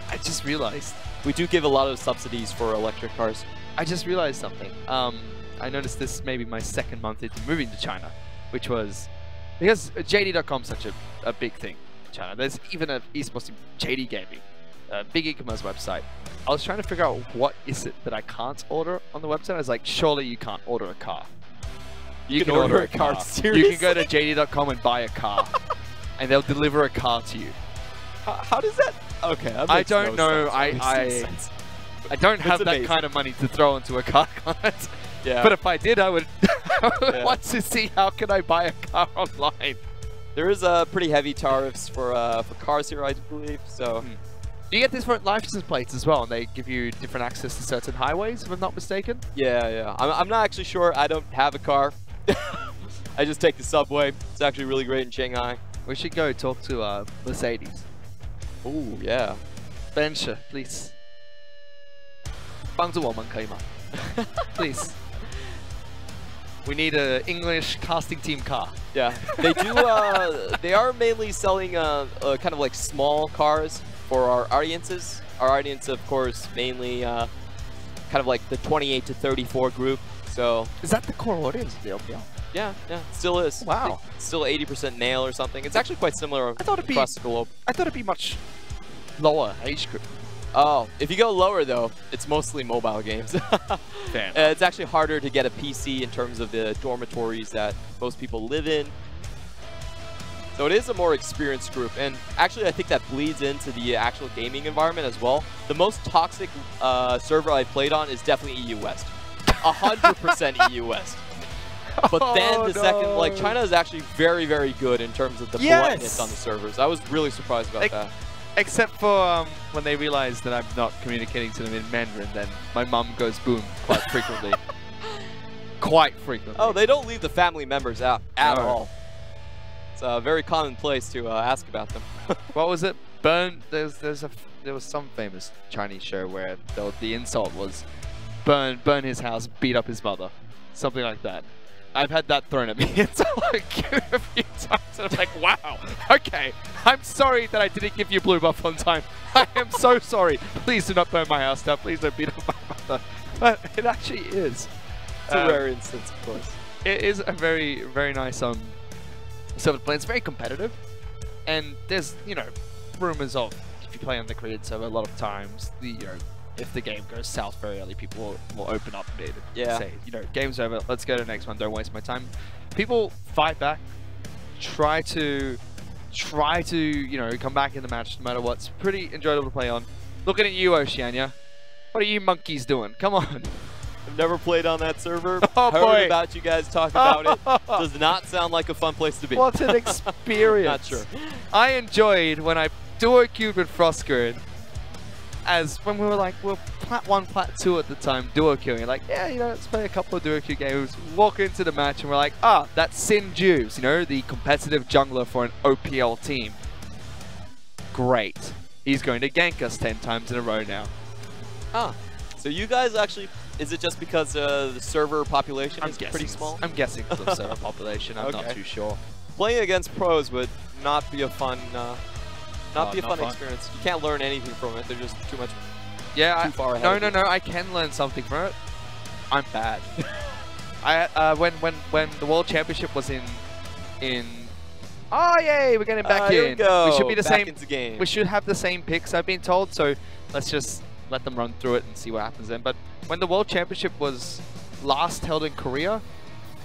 I just realized we do give a lot of subsidies for electric cars. I just realized something. I noticed this maybe my second month into moving to China, which was because JD.com is such a big thing in China. There's even an esports team, JD Gaming, a big e-commerce website. I was trying to figure out what is it that I can't order on the website. I was like, surely you can't order a car. You can order a car. Seriously? You can go to JD.com and buy a car, and they'll deliver a car to you. How does that? Okay, that I makes don't no know. sense. I don't have that amazing. kind of money to throw into a car. Yeah. But if I did, I would want to see how can I buy a car online. There is pretty heavy tariffs for cars here, I believe. So You get this for license plates as well, and they give you different access to certain highways, if I'm not mistaken. Yeah. I'm not actually sure. I don't have a car. I just take the subway. It's actually really great in Shanghai. We should go talk to Mercedes. Ooh, yeah. Bench, please. 帮助我们可以吗? Please. We need an English casting team car. Yeah, they do. They are mainly selling kind of like small cars for our audiences. Our audience, of course, mainly kind of like the 28 to 34 group. So is that the core audience of the LPL? Yeah, still is. Wow. Still 80% male or something. It's actually quite similar across the globe. I thought it'd be much lower age group. Oh, if you go lower though, it's mostly mobile games. It's actually harder to get a PC in terms of the dormitories that most people live in. So it is a more experienced group, and actually I think that bleeds into the actual gaming environment as well. The most toxic server I've played on is definitely EU West. 100% EU West. But then the second, like, China is actually very, very good in terms of the politeness on the servers. I was really surprised about that. Except for when they realize that I'm not communicating to them in Mandarin, then my mum goes boom quite frequently. Quite frequently. Oh, they don't leave the family members out at all. It's a very common place to ask about them. What was it? There was some famous Chinese show where the insult was burn his house, beat up his mother, something like that. I've had that thrown at me. It's like a few times, and I'm like, wow, okay, I'm sorry that I didn't give you blue buff on time. I am so sorry. Please do not burn my house down. Please don't beat up my mother. But it actually is. It's a rare instance, of course. It is a very, very nice server to play. It's very competitive, and there's, you know, rumors of if you play on the created server a lot of times, if the game goes south very early, people will open up and say, you know, game's over, let's go to the next one, don't waste my time. People fight back, try to, you know, come back in the match no matter what. It's pretty enjoyable to play on. Looking at you, Oceania. What are you monkeys doing? Come on. I've never played on that server. Oh, Heard about you guys talk about it. Does not sound like a fun place to be. What an experience. Not sure. I enjoyed when I duo queued with FLICKR, as when we were like, we're plat 1, plat 2 at the time, duo queuing. Like, yeah, you know, let's play a couple of duo queue games. Walk into the match and we're like, ah, that's Sin Juves, you know, the competitive jungler for an OPL team. Great. He's going to gank us 10 times in a row now. Ah, so you guys actually, is it just because the server population is pretty small? I'm guessing it's the server population. I'm not too sure. Playing against pros would not be a fun experience. You can't learn anything from it. They're just too much. Yeah, too far ahead. No. I can learn something from it. I'm bad. When the World Championship was in. Oh yay, we're getting back in. We should be the same. Into game. We should have the same picks, I've been told. So let's just let them run through it and see what happens then. But when the World Championship was last held in Korea,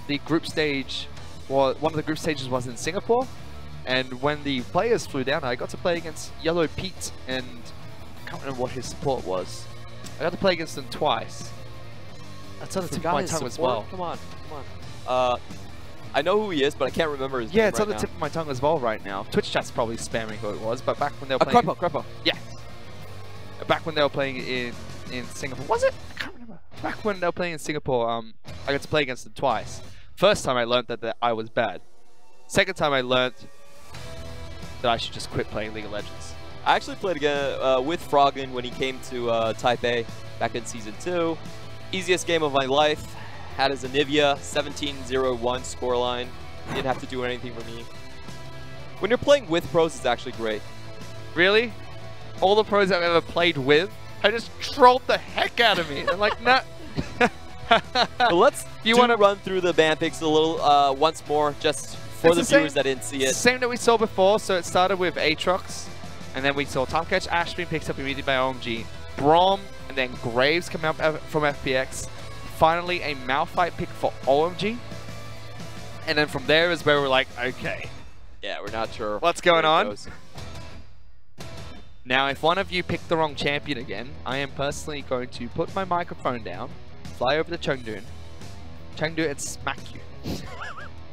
the group stage, well, one of the group stages was in Singapore. And when the players flew down, I got to play against Yellow Pete, and I can't remember what his support was. I got to play against them twice. That's on the tip of my tongue as well. Come on. I know who he is, but I can't remember his name. Yeah, it's on the tip of my tongue as well right now. Twitch chat's probably spamming who it was, but back when they were playing... Crepo. Yeah. Back when they were playing in Singapore. Was it? I can't remember. Back when they were playing in Singapore, I got to play against them twice. First time I learned that I was bad. Second time I learned that I should just quit playing League of Legends. I actually played again with Froggen when he came to Taipei back in Season 2. Easiest game of my life. Had his Anivia, 17-0-1 scoreline. Didn't have to do anything for me. When you're playing with pros, it's actually great. Really? All the pros I've ever played with, I just trolled the heck out of me. I'm like, nah. But let's run through the ban picks a little once more, just for the viewers that didn't see it. Same that we saw before. So it started with Aatrox, and then we saw Tomcatch Ash being picked up immediately by OMG, Braum, and then Graves coming up from FPX. Finally, a Malphite pick for OMG. And then from there is where we're like, okay. Yeah, we're not sure what's going on. Now, if one of you picked the wrong champion again, I am personally going to put my microphone down, fly over to Chengdu, and smack you.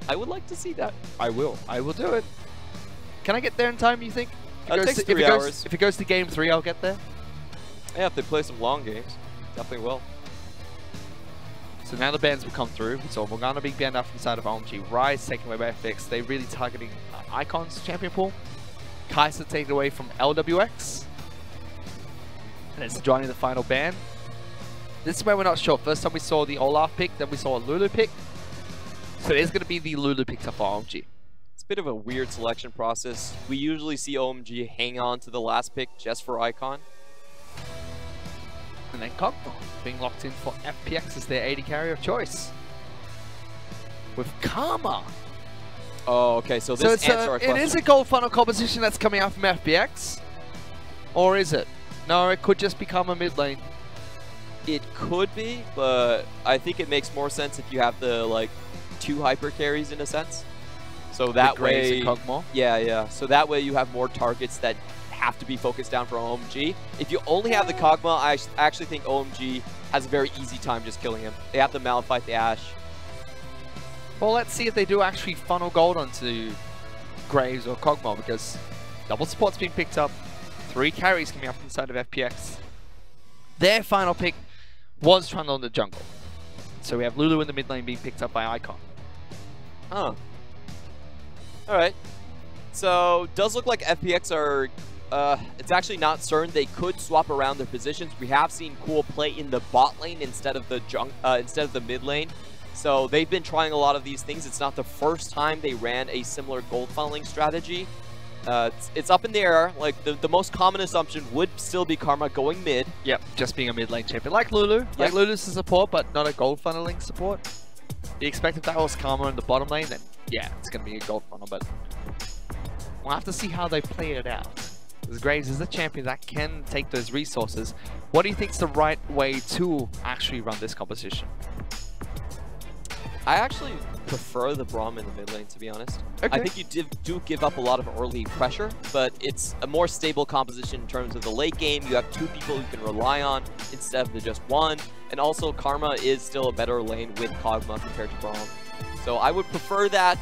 I would like to see that. I will do it. Can I get there in time, you think? It takes 3 hours. If it goes to game 3, I'll get there. Yeah, if they play some long games, definitely will. So now the bans will come through. So Morgana being banned out from the side of OMG. Rise taken away by FPX. They're really targeting Icon's champion pool. Kai'Sa taken away from LWX. And it's joining the final ban. This is where we're not sure. First time we saw the Olaf pick, then we saw a Lulu pick. So it is going to be the Lulu pick for OMG. It's a bit of a weird selection process. We usually see OMG hang on to the last pick just for Icon. And then Kog'Maw being locked in for FPX as their AD carry of choice. With Karma. Oh, okay, so this answers our question. It is a gold funnel composition that's coming out from FPX? Or is it? No, it could just become a mid lane. It could be, but I think it makes more sense if you have the, like, 2 hyper carries in a sense. So that way... Yeah. So that way you have more targets that have to be focused down for OMG. If you only have the Kog'Maw, I actually think OMG has a very easy time just killing him. They have to Malphite the Ashe. Well, let's see if they do actually funnel gold onto Graves or Kog'Maw, because double support's being picked up. 3 carries coming up inside of FPX. Their final pick was Trundle in the jungle. So we have Lulu in the mid lane being picked up by Icon. Huh. Alright. So, does look like FPX are... it's actually not certain. They could swap around their positions. We have seen Cool play in the bot lane instead of the mid lane. So they've been trying a lot of these things. It's not the first time they ran a similar gold funneling strategy. It's up in the air. Like the most common assumption would still be Karma going mid. Yep, just being a mid lane champion. Like Lulu. Yep. Like Lulu's a support, but not a gold funneling support. You expect if that was Karma in the bottom lane, then yeah, it's going to be a gold funnel, but we'll have to see how they play it out. Because Graves is a champion that can take those resources. What do you think is the right way to actually run this composition? I actually prefer the Braum in the mid lane, to be honest. Okay. I think you do give up a lot of early pressure, but it's a more stable composition in terms of the late game. You have 2 people you can rely on instead of the just 1. And also, Karma is still a better lane with Kog'Maw compared to Braum. So I would prefer that.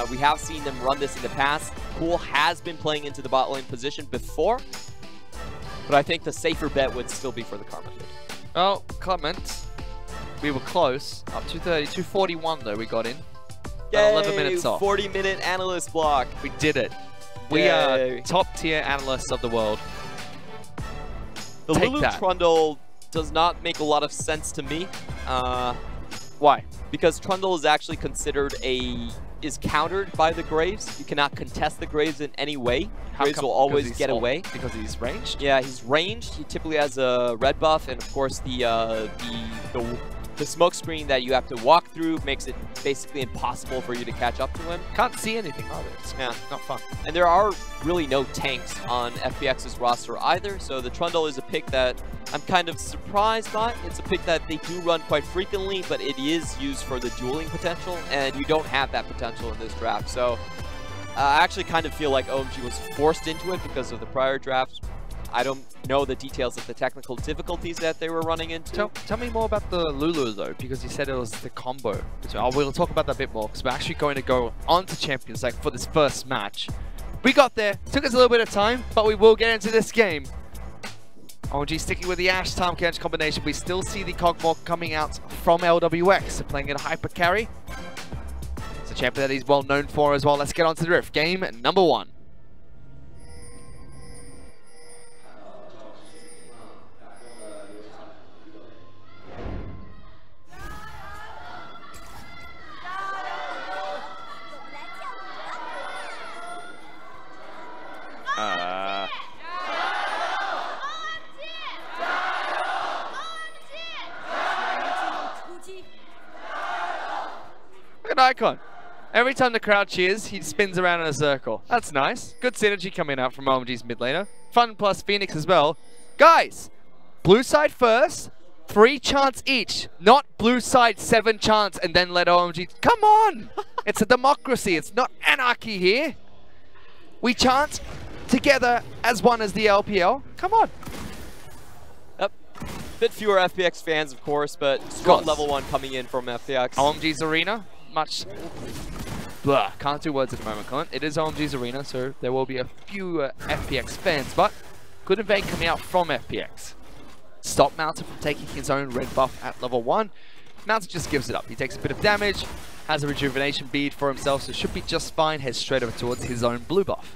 We have seen them run this in the past. Cool has been playing into the bot lane position before, but I think the safer bet would still be for the Karma mid. Oh, Clement. We were close. Up to 30, 241 though we got in. Yay, 11 minutes off. 40-minute analyst block. We did it. We are top tier analysts of the world. The Lulu Trundle does not make a lot of sense to me. Why? Because Trundle is actually considered is countered by the Graves. You cannot contest the Graves in any way. Graves will always get away. Because he's ranged? Yeah, he's ranged. He typically has a red buff, and of course the smoke screen that you have to walk through makes it basically impossible for you to catch up to him. Can't see anything either. It's not fun. And there are really no tanks on FPX's roster either, so the Trundle is a pick that I'm kind of surprised by. It's a pick that they do run quite frequently, but it is used for the dueling potential, and you don't have that potential in this draft. So I actually kind of feel like OMG was forced into it because of the prior drafts. I don't know the details of the technical difficulties that they were running into. Tell me more about the Lulu though, because you said it was the combo. So we'll talk about that a bit more, because we're actually going to go on to Champions like for this first match. We got there, took us a little bit of time, but we will get into this game. OMG sticking with the Ashe Tahm Kench combination. We still see the Kog'Maw coming out from LWX. They're playing it a hyper carry. It's a champion that he's well known for as well. Let's get on to the Rift. Game number 1. Look at Icon. Every time the crowd cheers, he spins around in a circle. That's nice. Good synergy coming out from OMG's mid laner. FunPlus Phoenix as well. Guys, blue side first, 3 chants each. Not blue side 7 chants and then let OMG. Come on! It's a democracy. It's not anarchy here. We chant together as one as the LPL. Come on. Yep. Bit fewer FPX fans, of course, but strong level 1 coming in from FPX. OMG's arena, much blah, can't do words at the moment, Clint. It is OMG's arena, so there will be a few FPX fans, but good invade coming out from FPX. Stop Mountain from taking his own red buff at level 1. Mountain just gives it up. He takes a bit of damage, has a rejuvenation bead for himself, so should be just fine. Heads straight over towards his own blue buff.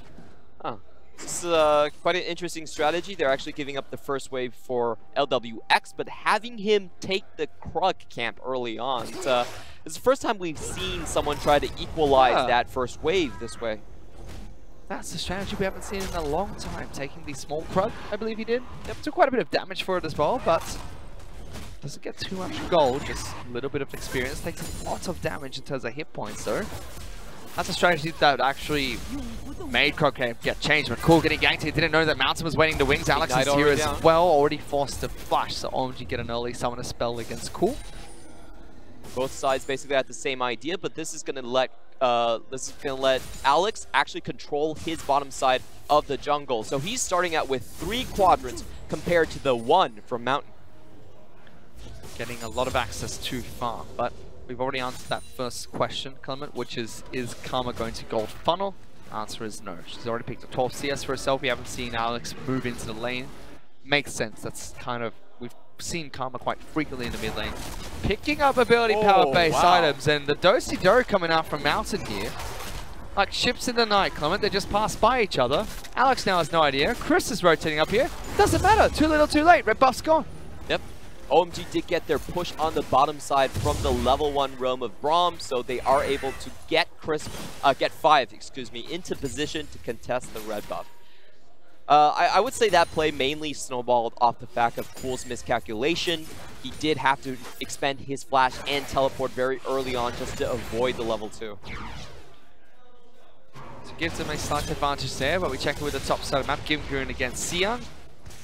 Huh. This is quite an interesting strategy. They're actually giving up the first wave for LWX, but having him take the Krug camp early on. It's the first time we've seen someone try to equalize that first wave this way. That's a strategy we haven't seen in a long time. Taking the small Krug, I believe he did. Yep, took quite a bit of damage for it as well, but doesn't get too much gold, just a little bit of experience. Takes a lot of damage in terms of hit points though. That's a strategy that actually made Krug get changed. When Cool getting ganked, he didn't know that Mountain was waiting the wings. Alex is here as well, already forced to flash, so OMG get an early summon a spell against Cool. Both sides basically had the same idea, but this is going to let Alex actually control his bottom side of the jungle. So he's starting out with 3 quadrants compared to the 1 from Mountain. Getting a lot of access to farm, but we've already answered that first question, Clement, which is Karma going to gold funnel? Answer is no. She's already picked up 12 CS for herself. We haven't seen Alex move into the lane. Makes sense. That's kind of, we've seen Karma quite frequently in the mid lane. Picking up ability power-based items, and the do-si-do coming out from Mountain here. Like ships in the night, Clement, they just pass by each other. Alex now has no idea. Chris is rotating up here. Doesn't matter. Too little, too late. Red buff's gone. Yep. OMG did get their push on the bottom side from the level 1 roam of Braum, so they are able to get Five, into position to contest the red buff. I would say that play mainly snowballed off the back of Cool's miscalculation. He did have to expend his flash and teleport very early on just to avoid the level 2. So gives him a slight advantage there, but we check it with the top side of the map. Gimgoon against Sion.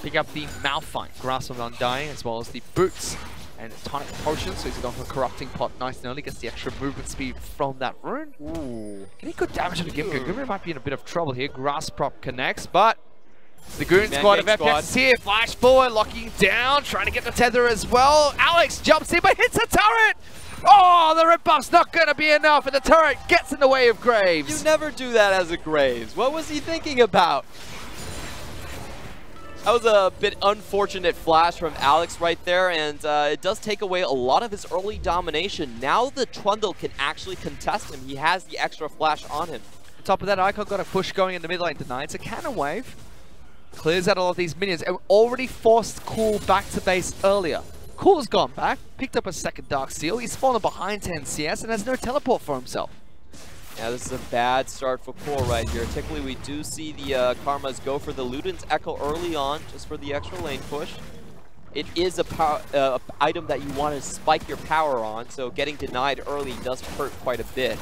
Pick up the Malphite, Grasp of Undying, as well as the Boots and Tonic Potion, so he's gone for Corrupting Pot nice and early, gets the extra movement speed from that rune. Ooh. Getting good damage on the Gimgoon. Gimgoon might be in a bit of trouble here. Grasp Prop connects, but the Goon squad of FPX is here. Flash forward, locking down, trying to get the tether as well. Alex jumps in, but hits a turret! Oh, the red buff's not going to be enough, and the turret gets in the way of Graves. You never do that as a Graves. What was he thinking about? That was a bit unfortunate flash from Alex right there, and it does take away a lot of his early domination. Now the Trundle can actually contest him. He has the extra flash on him. On top of that, Icon got a push going in the mid lane tonight. It's a cannon wave. Clears out all of these minions, and already forced Cool back to base earlier. Cool's gone back, picked up a second Dark Seal. He's fallen behind 10 CS and has no teleport for himself. Yeah, this is a bad start for Cool right here. Typically, we do see the Karmas go for the Luden's Echo early on, just for the extra lane push. It is a power item that you want to spike your power on, so getting denied early does hurt quite a bit.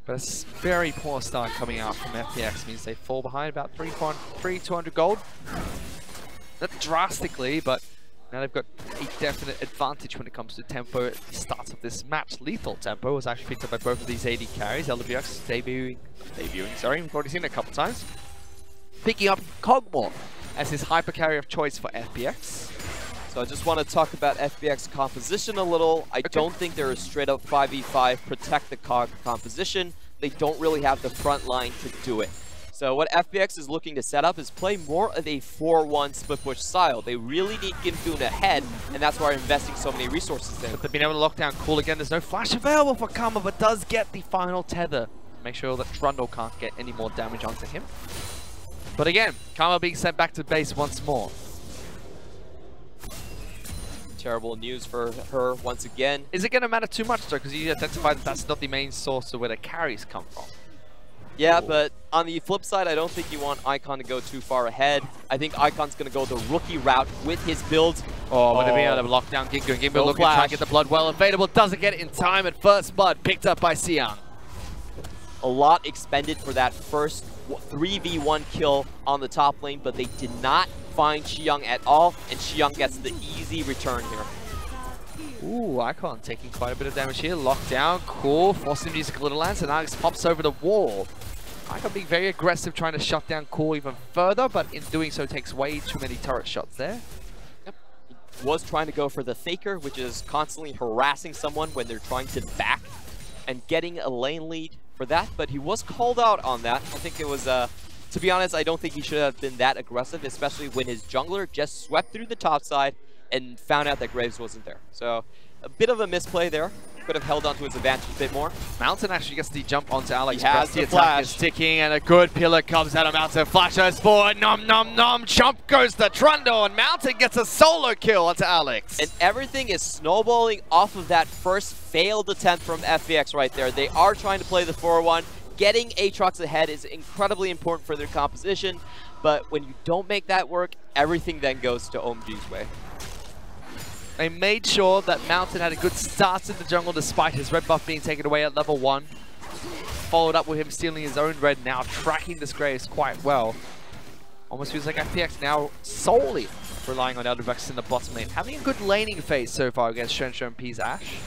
But a very poor start coming out from FPX means they fall behind about 200 gold. Not drastically, but now they've got a definite advantage when it comes to tempo at the start of this match. Lethal tempo was actually picked up by both of these AD carries. LWX debuting, sorry, we've already seen it a couple times. Picking up Kog'Maw as his hyper carry of choice for FPX. So I just want to talk about FPX composition a little. I don't think they're a straight up 5v5 protect the Cog composition. They don't really have the front line to do it. So what FPX is looking to set up is play more of a 4-1 split push style. They really need Gimgoon ahead, and that's why they're investing so many resources in. But they've been able to lock down Cool again. There's no flash available for Karma, but does get the final tether. Make sure that Trundle can't get any more damage onto him. But again, Karma being sent back to base once more. Terrible news for her once again. Is it going to matter too much though? Because you identified that that's not the main source of where the carries come from. Yeah, but on the flip side, I don't think you want Icon to go too far ahead. I think Icon's going to go the rookie route with his build. Oh, but they're being able to lock down Gimgoon. Gimgoon looking to try and get the blood well available. Doesn't get it in time at first blood. Picked up by Sion. A lot expended for that first 3v1 kill on the top lane, but they did not find Xiang at all, and Xiang gets the easy return here. Ooh, Icon taking quite a bit of damage here. Locked down, Cool, forcing him to use Glitter Lance, and Alex pops over the wall. Icon being very aggressive, trying to shut down Cool even further, but in doing so takes way too many turret shots there. Yep. was trying to go for the FLICKR, which is constantly harassing someone when they're trying to back and getting a lane lead for that, but he was called out on that. I think it was, to be honest, I don't think he should have been that aggressive, especially when his jungler just swept through the top side and found out that Graves wasn't there. So a bit of a misplay there. Could have held on to his advantage a bit more. Mountain actually gets the jump onto Alex. He has the the flash. attack is ticking, and a good pillar comes out of Mountain. Flash goes forward, nom nom nom. Jump goes the Trundle, and Mountain gets a solo kill onto Alex. And everything is snowballing off of that first failed attempt from FPX right there. They are trying to play the 4-1. Getting Aatrox ahead is incredibly important for their composition, but when you don't make that work, everything then goes to OMG's way. They made sure that Mountain had a good start in the jungle despite his red buff being taken away at level 1. Followed up with him stealing his own red, now tracking this Graves quite well. Almost feels like FPX now solely relying on LPL in the bottom lane. Having a good laning phase so far against P's Ashe.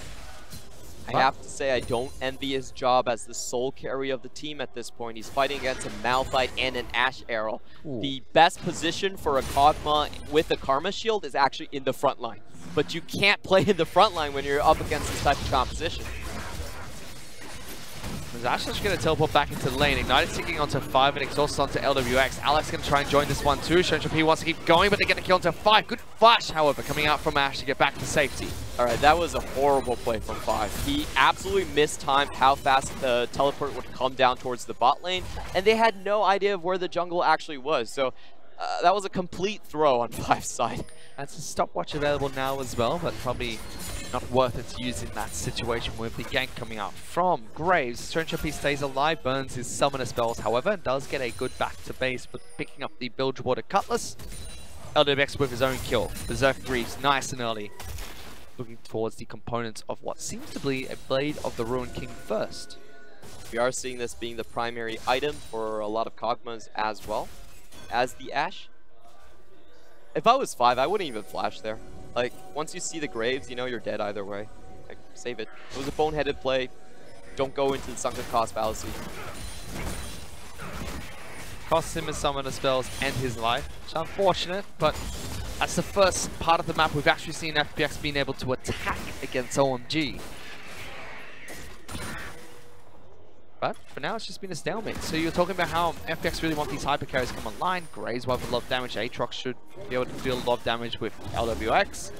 I have to say I don't envy his job as the sole carry of the team at this point. He's fighting against a Malphite and an Ashe Arrow. Ooh. The best position for a Kog'Maw with a Karma Shield is actually in the front line. But you can't play in the front line when you're up against this type of composition. Ashe is going to teleport back into the lane. Ignite is ticking onto 5 and exhaust onto LWX. Alex going to try and join this one too. P wants to keep going, but they get the kill onto 5. Good flash, however, coming out from Ashe to get back to safety. Alright, that was a horrible play from 5. He absolutely mistimed how fast the teleport would come down towards the bot lane, and they had no idea of where the jungle actually was. So that was a complete throw on 5's side. That's a stopwatch available now as well, but probably not worth it to use in that situation with the gank coming out from Graves. P stays alive, burns his summoner spells, however, does get a good back to base with picking up the Bilgewater Cutlass. LWX with his own kill. Berserk Greaves, nice and early. Looking towards the components of what seems to be a Blade of the Ruined King first. We are seeing this being the primary item for a lot of Kog'Maws as well as the Ashe. If I was 5, I wouldn't even flash there. Like, once you see the Graves, you know you're dead either way. Like, save it. It was a boneheaded play. Don't go into the sunken cost fallacy. Costs him his summoner spells and his life. It's unfortunate, but that's the first part of the map we've actually seen FPX being able to attack against OMG. But for now, it's just been a stalemate. So you're talking about how FPX really want these hyper carries to come online. Graves will have a lot of damage. Aatrox should be able to deal a lot of damage with LWX.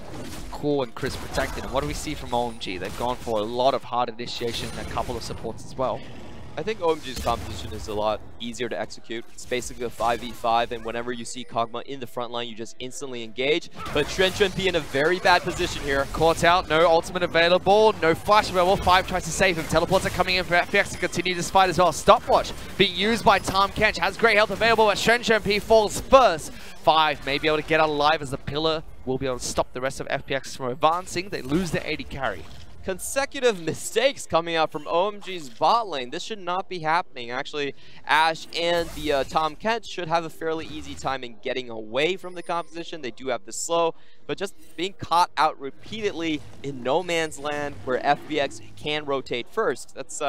Cool and Chris protected. And what do we see from OMG? They've gone for a lot of hard initiation and a couple of supports as well. I think OMG's composition is a lot easier to execute. It's basically a 5v5, and whenever you see Kog'Maw in the front line, you just instantly engage. But P in a very bad position here. Caught out, no ultimate available, no flash available. 5 tries to save him. Teleports are coming in for FPX to continue this fight as well. Stopwatch being used by Tom Kench. Has great health available, but P falls first. 5 may be able to get out alive as the pillar will be able to stop the rest of FPX from advancing. They lose their AD carry. Consecutive mistakes coming out from OMG's bot lane. This should not be happening. Actually, Ashe and the Tom Kent should have a fairly easy time in getting away from the composition. They do have the slow, but just being caught out repeatedly in no man's land where FPX can rotate first. That's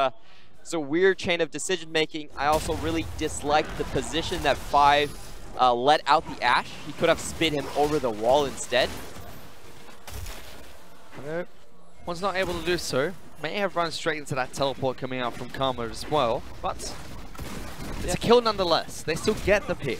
it's a weird chain of decision making. I also really dislike the position that 5 let out the Ashe. He could have spit him over the wall instead. Was not able to do so. May have run straight into that teleport coming out from Karma as well, but it's a kill nonetheless. They still get the pick.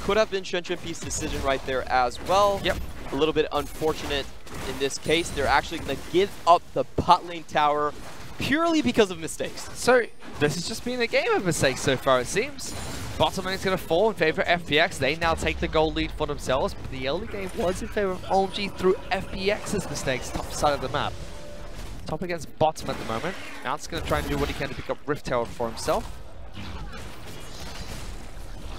Could have been P's decision right there as well. Yep. A little bit unfortunate in this case. They're actually going to give up the bot lane tower purely because of mistakes. So this has just been a game of mistakes so far, it seems. Bottom lane is going to fall in favor of FPX. They now take the goal lead for themselves, but the early game was in favor of OMG through FPX's mistakes, top side of the map. Top against bottom at the moment. Now it's going to try and do what he can to pick up Rift Tower for himself.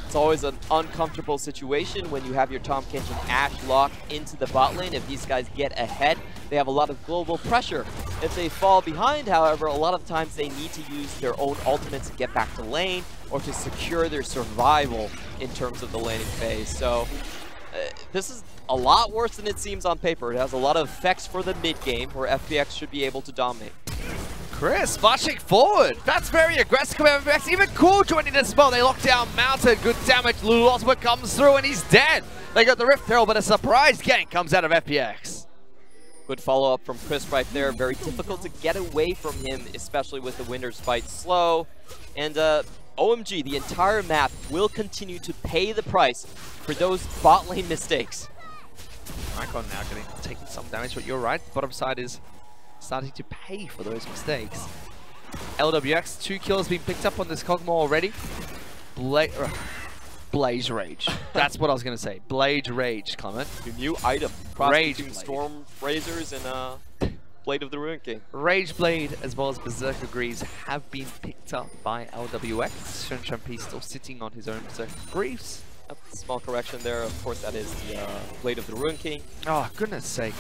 It's always an uncomfortable situation when you have your Tom Kench and Ashe locked into the bot lane. If these guys get ahead, they have a lot of global pressure. If they fall behind, however, a lot of times they need to use their own ultimates to get back to lane or to secure their survival in terms of the laning phase. So this is a lot worse than it seems on paper. It has a lot of effects for the mid game where FPX should be able to dominate. Chris flashing forward. That's very aggressive from FPX. Even Cool joining as well. They lock down Mountain. Good damage. Lulu Ultimate comes through and he's dead. They got the Rift Herald, but a surprise gank comes out of FPX. Good follow-up from Chris right there. Very difficult to get away from him, especially with the Winter's Fight slow. And OMG, the entire map will continue to pay the price for those bot lane mistakes. Icon now taking some damage, but you're right. Bottom side is starting to pay for those mistakes. LWX, 2 kills being picked up on this Kog'Maw already. Blaze Rage. That's what I was going to say. Blaze Rage, Clement. Your new item. Rage Blade. Storm Razors and Blade of the Ruin King. Rage Blade as well as Berserker Greaves have been picked up by LWX. Shunshampi still sitting on his own Berserker Greaves. Small correction there. Of course, that is the Blade of the Ruin King. Oh, goodness sake.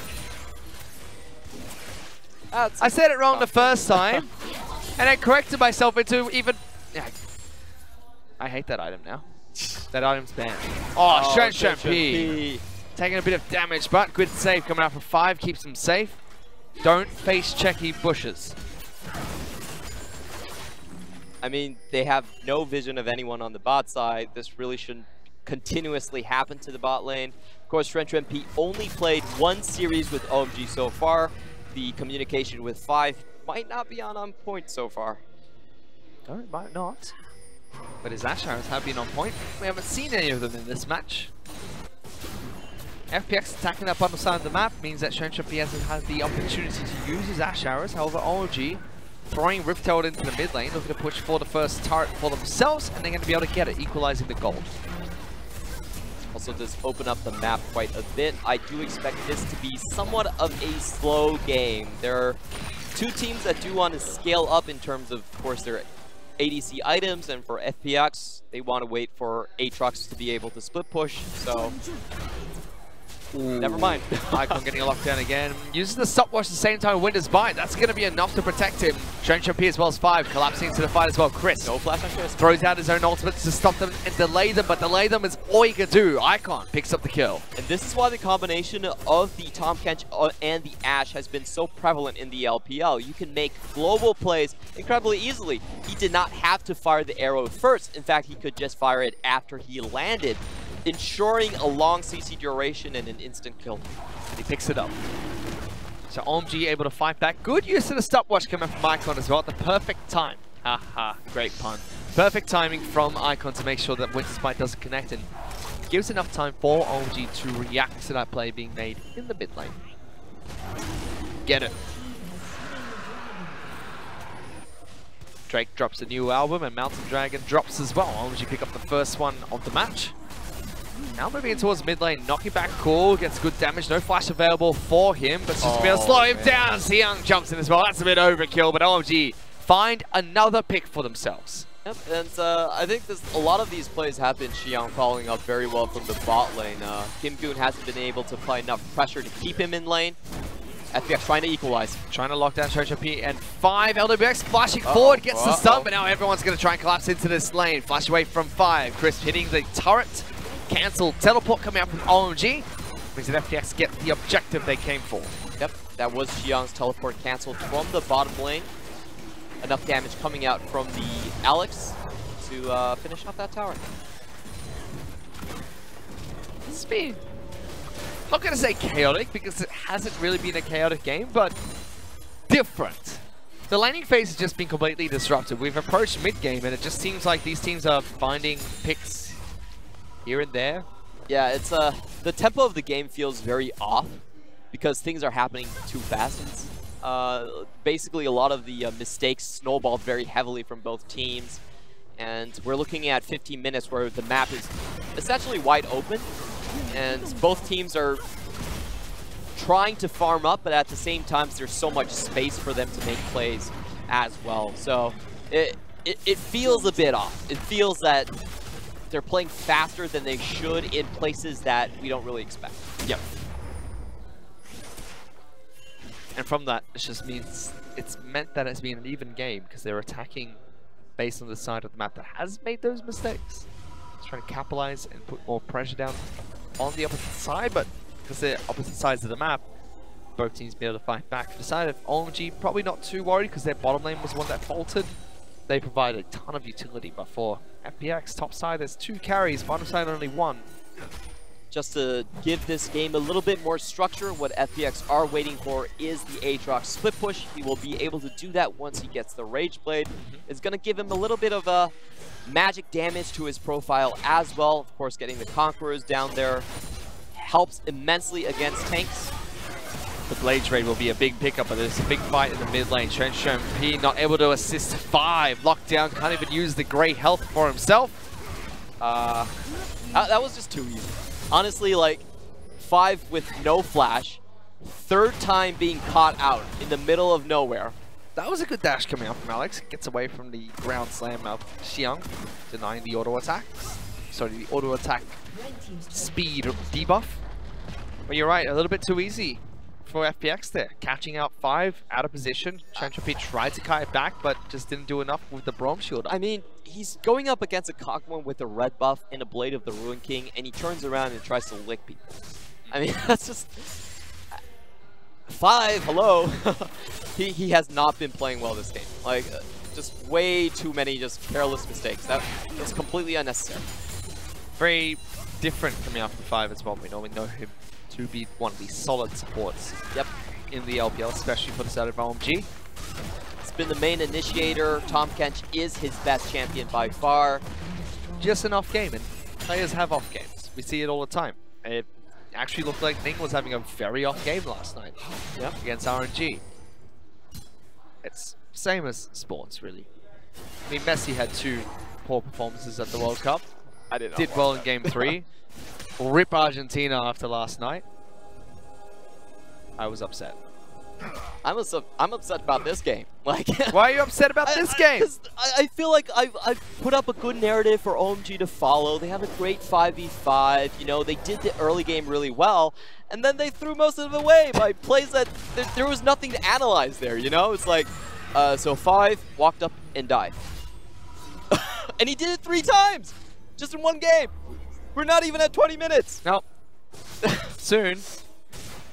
I said it wrong the first time, and I corrected myself into even... Yeah, I hate that item now. That item's banned. Oh, Shunshampi. Taking a bit of damage, but good save coming out from 5. Keeps him safe. Don't face checky bushes. I mean, they have no vision of anyone on the bot side. This really shouldn't continuously happen to the bot lane. Of course, FrenchMP only played 1 series with OMG so far. The communication with 5 might not be on point so far. No, it might not. But his Ash Arrows have been on point. We haven't seen any of them in this match. FPX attacking that bottom side of the map means that Shunshampi hasn't had the opportunity to use his Ash Arrows. However, OMG throwing Rift Herald into the mid lane, looking to push for the first turret for themselves, and they're going to be able to get it, equalizing the gold. Also does open up the map quite a bit. I do expect this to be somewhat of a slow game. There are 2 teams that do want to scale up in terms of course, their ADC items, and for FPX, they want to wait for Aatrox to be able to split push, so... Ooh. Never mind. Icon getting locked down again. Uses the stopwatch at the same time Winter's Bite. That's going to be enough to protect him. Shunshampi as well as 5. Collapsing into the fight as well. Chris. No flash on Chris. Throws out his own ultimate to stop them and delay them, but delay them is all you can do. Icon picks up the kill. And this is why the combination of the Tahm Kench and the Ashe has been so prevalent in the LPL. You can make global plays incredibly easily. He did not have to fire the arrow first. In fact, he could just fire it after he landed, ensuring a long CC duration and an instant kill. And he picks it up. So OMG able to fight back. Good use of the stopwatch coming from Icon as well at the perfect time. Haha, great pun. Perfect timing from Icon to make sure that Winter's Bite doesn't connect and gives enough time for OMG to react to that play being made in the mid lane. Get it. Drake drops a new album and Mountain Dragon drops as well. OMG pick up the first one of the match. Now moving in towards mid lane, knocking back Cool, gets good damage, no flash available for him, but just to be able to slow him down. Xiang jumps in as well, that's a bit overkill, but OMG find another pick for themselves. Yep, and I think a lot of these plays have been Xiang following up very well from the bot lane. Kim Goon hasn't been able to apply enough pressure to keep him in lane. FPX trying to equalize. Trying to lock down Shunshampi, and 5 LWX flashing forward, gets the stun, but now everyone's going to try and collapse into this lane. Flash away from 5, Chris hitting the turret. Cancelled teleport coming out from OMG. Means that FPX get the objective they came for. Yep, that was Xiang's teleport cancelled from the bottom lane. Enough damage coming out from the Alex to finish off that tower. It's been, I'm not going to say chaotic because it hasn't really been a chaotic game, but different. The laning phase has just been completely disrupted. We've approached mid-game and it just seems like these teams are finding picks here and there. Yeah, it's the tempo of the game feels very off because things are happening too fast. Basically, a lot of the mistakes snowballed very heavily from both teams, and we're looking at 15 minutes where the map is essentially wide open, and both teams are trying to farm up, but at the same time, there's so much space for them to make plays as well. So it feels a bit off. It feels that they're playing faster than they should in places that we don't really expect. Yep. And from that, it just means it's meant that it's been an even game because they're attacking based on the side of the map that has made those mistakes. It's trying to capitalize and put more pressure down on the opposite side, but because they're opposite sides of the map, both teams be able to fight back. Decisive, OMG, probably not too worried because their bottom lane was one that faltered. They provide a ton of utility, but for FPX, top side, there's 2 carries, bottom side only 1. Just to give this game a little bit more structure, what FPX are waiting for is the Aatrox split push. He will be able to do that once he gets the Rage Blade. It's going to give him a little bit of a magic damage to his profile as well. Of course, getting the Conquerors down there helps immensely against tanks. The Blade Trade will be a big pickup, but there's a big fight in the mid lane. P not able to assist 5. Lockdown, can't even use the great health for himself. That was just too easy. Honestly, like, 5 with no flash, 3rd time being caught out in the middle of nowhere. That was a good dash coming out from Alex. Gets away from the ground slam of Xiang, denying the auto attack. Sorry, the auto attack speed debuff. But you're right, a little bit too easy for FPX there. Catching out 5, out of position. P tried to kite it back, but just didn't do enough with the Braum Shield. I mean, he's going up against a Kog'Maw with a red buff and a Blade of the Ruin King, and he turns around and tries to lick people. I mean, that's just... 5, hello! he has not been playing well this game. Like, just way too many just careless mistakes. That's completely unnecessary. Very different coming out from 5 as well. We normally know him to be one of the solid supports in the LPL, especially for the side of OMG. It's been the main initiator. Tahm Kench is his best champion by far. Just an off game, and players have off games. We see it all the time. It actually looked like Ning was having a very off game last night against RNG. It's same as sports, really. I mean, Messi had 2 poor performances at the World Cup. Did well in Game 3. Rip Argentina after last night. I was upset. I'm upset about this game. Like, why are you upset about this game? 'Cause I feel like I've put up a good narrative for OMG to follow. They have a great 5v5. You know, they did the early game really well, and then they threw most of it away by plays that there was nothing to analyze there. You know, it's like so 5 walked up and died, and he did it 3 times just in one game. We're not even at 20 minutes. No. Soon.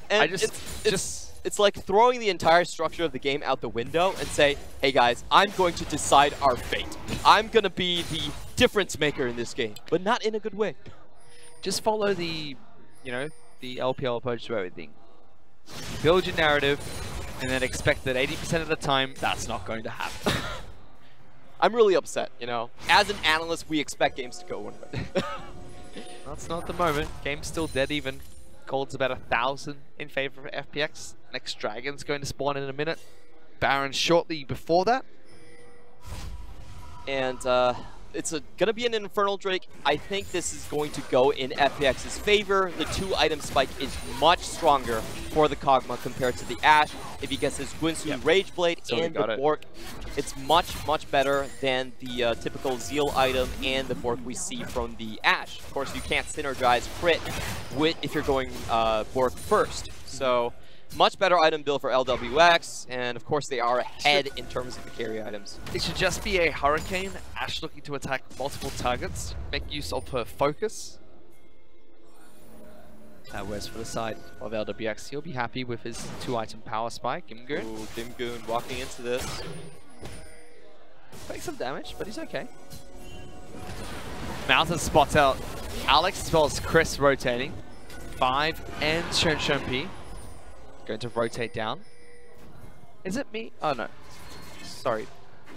And it's like throwing the entire structure of the game out the window and say, hey guys, I'm going to decide our fate. I'm going to be the difference maker in this game, but not in a good way. Just follow the, you know, the LPL approach to everything. Build your narrative and then expect that 80% of the time that's not going to happen. I'm really upset, you know. As an analyst, we expect games to go one way. That's not the moment. Game's still dead even. Gold's about 1,000 in favor of FPX. Next Dragon's going to spawn in a minute. Baron shortly before that. And it's gonna be an Infernal Drake. I think this is going to go in FPX's favor. The 2-item spike is much stronger for the Kog'Maw compared to the Ashe. If he gets his Guinsoo Rage Blade and the Bork, it's much, much better than the typical Zeal item and the Bork we see from the Ashe. Of course, you can't synergize crit if you're going Bork first. So, much better item build for LWX, and of course they are ahead in terms of the carry items. It should just be a Hurricane, Ashe looking to attack multiple targets, make use of her focus. Whereas for the side of LWX, he'll be happy with his 2-item power spike. Gimgoon. Ooh, Gimgoon walking into this. Takes some damage, but he's okay. Mountain spots out Alex as well as Chris rotating. 5 and P. Going to rotate down. Is it me? Oh no. Sorry.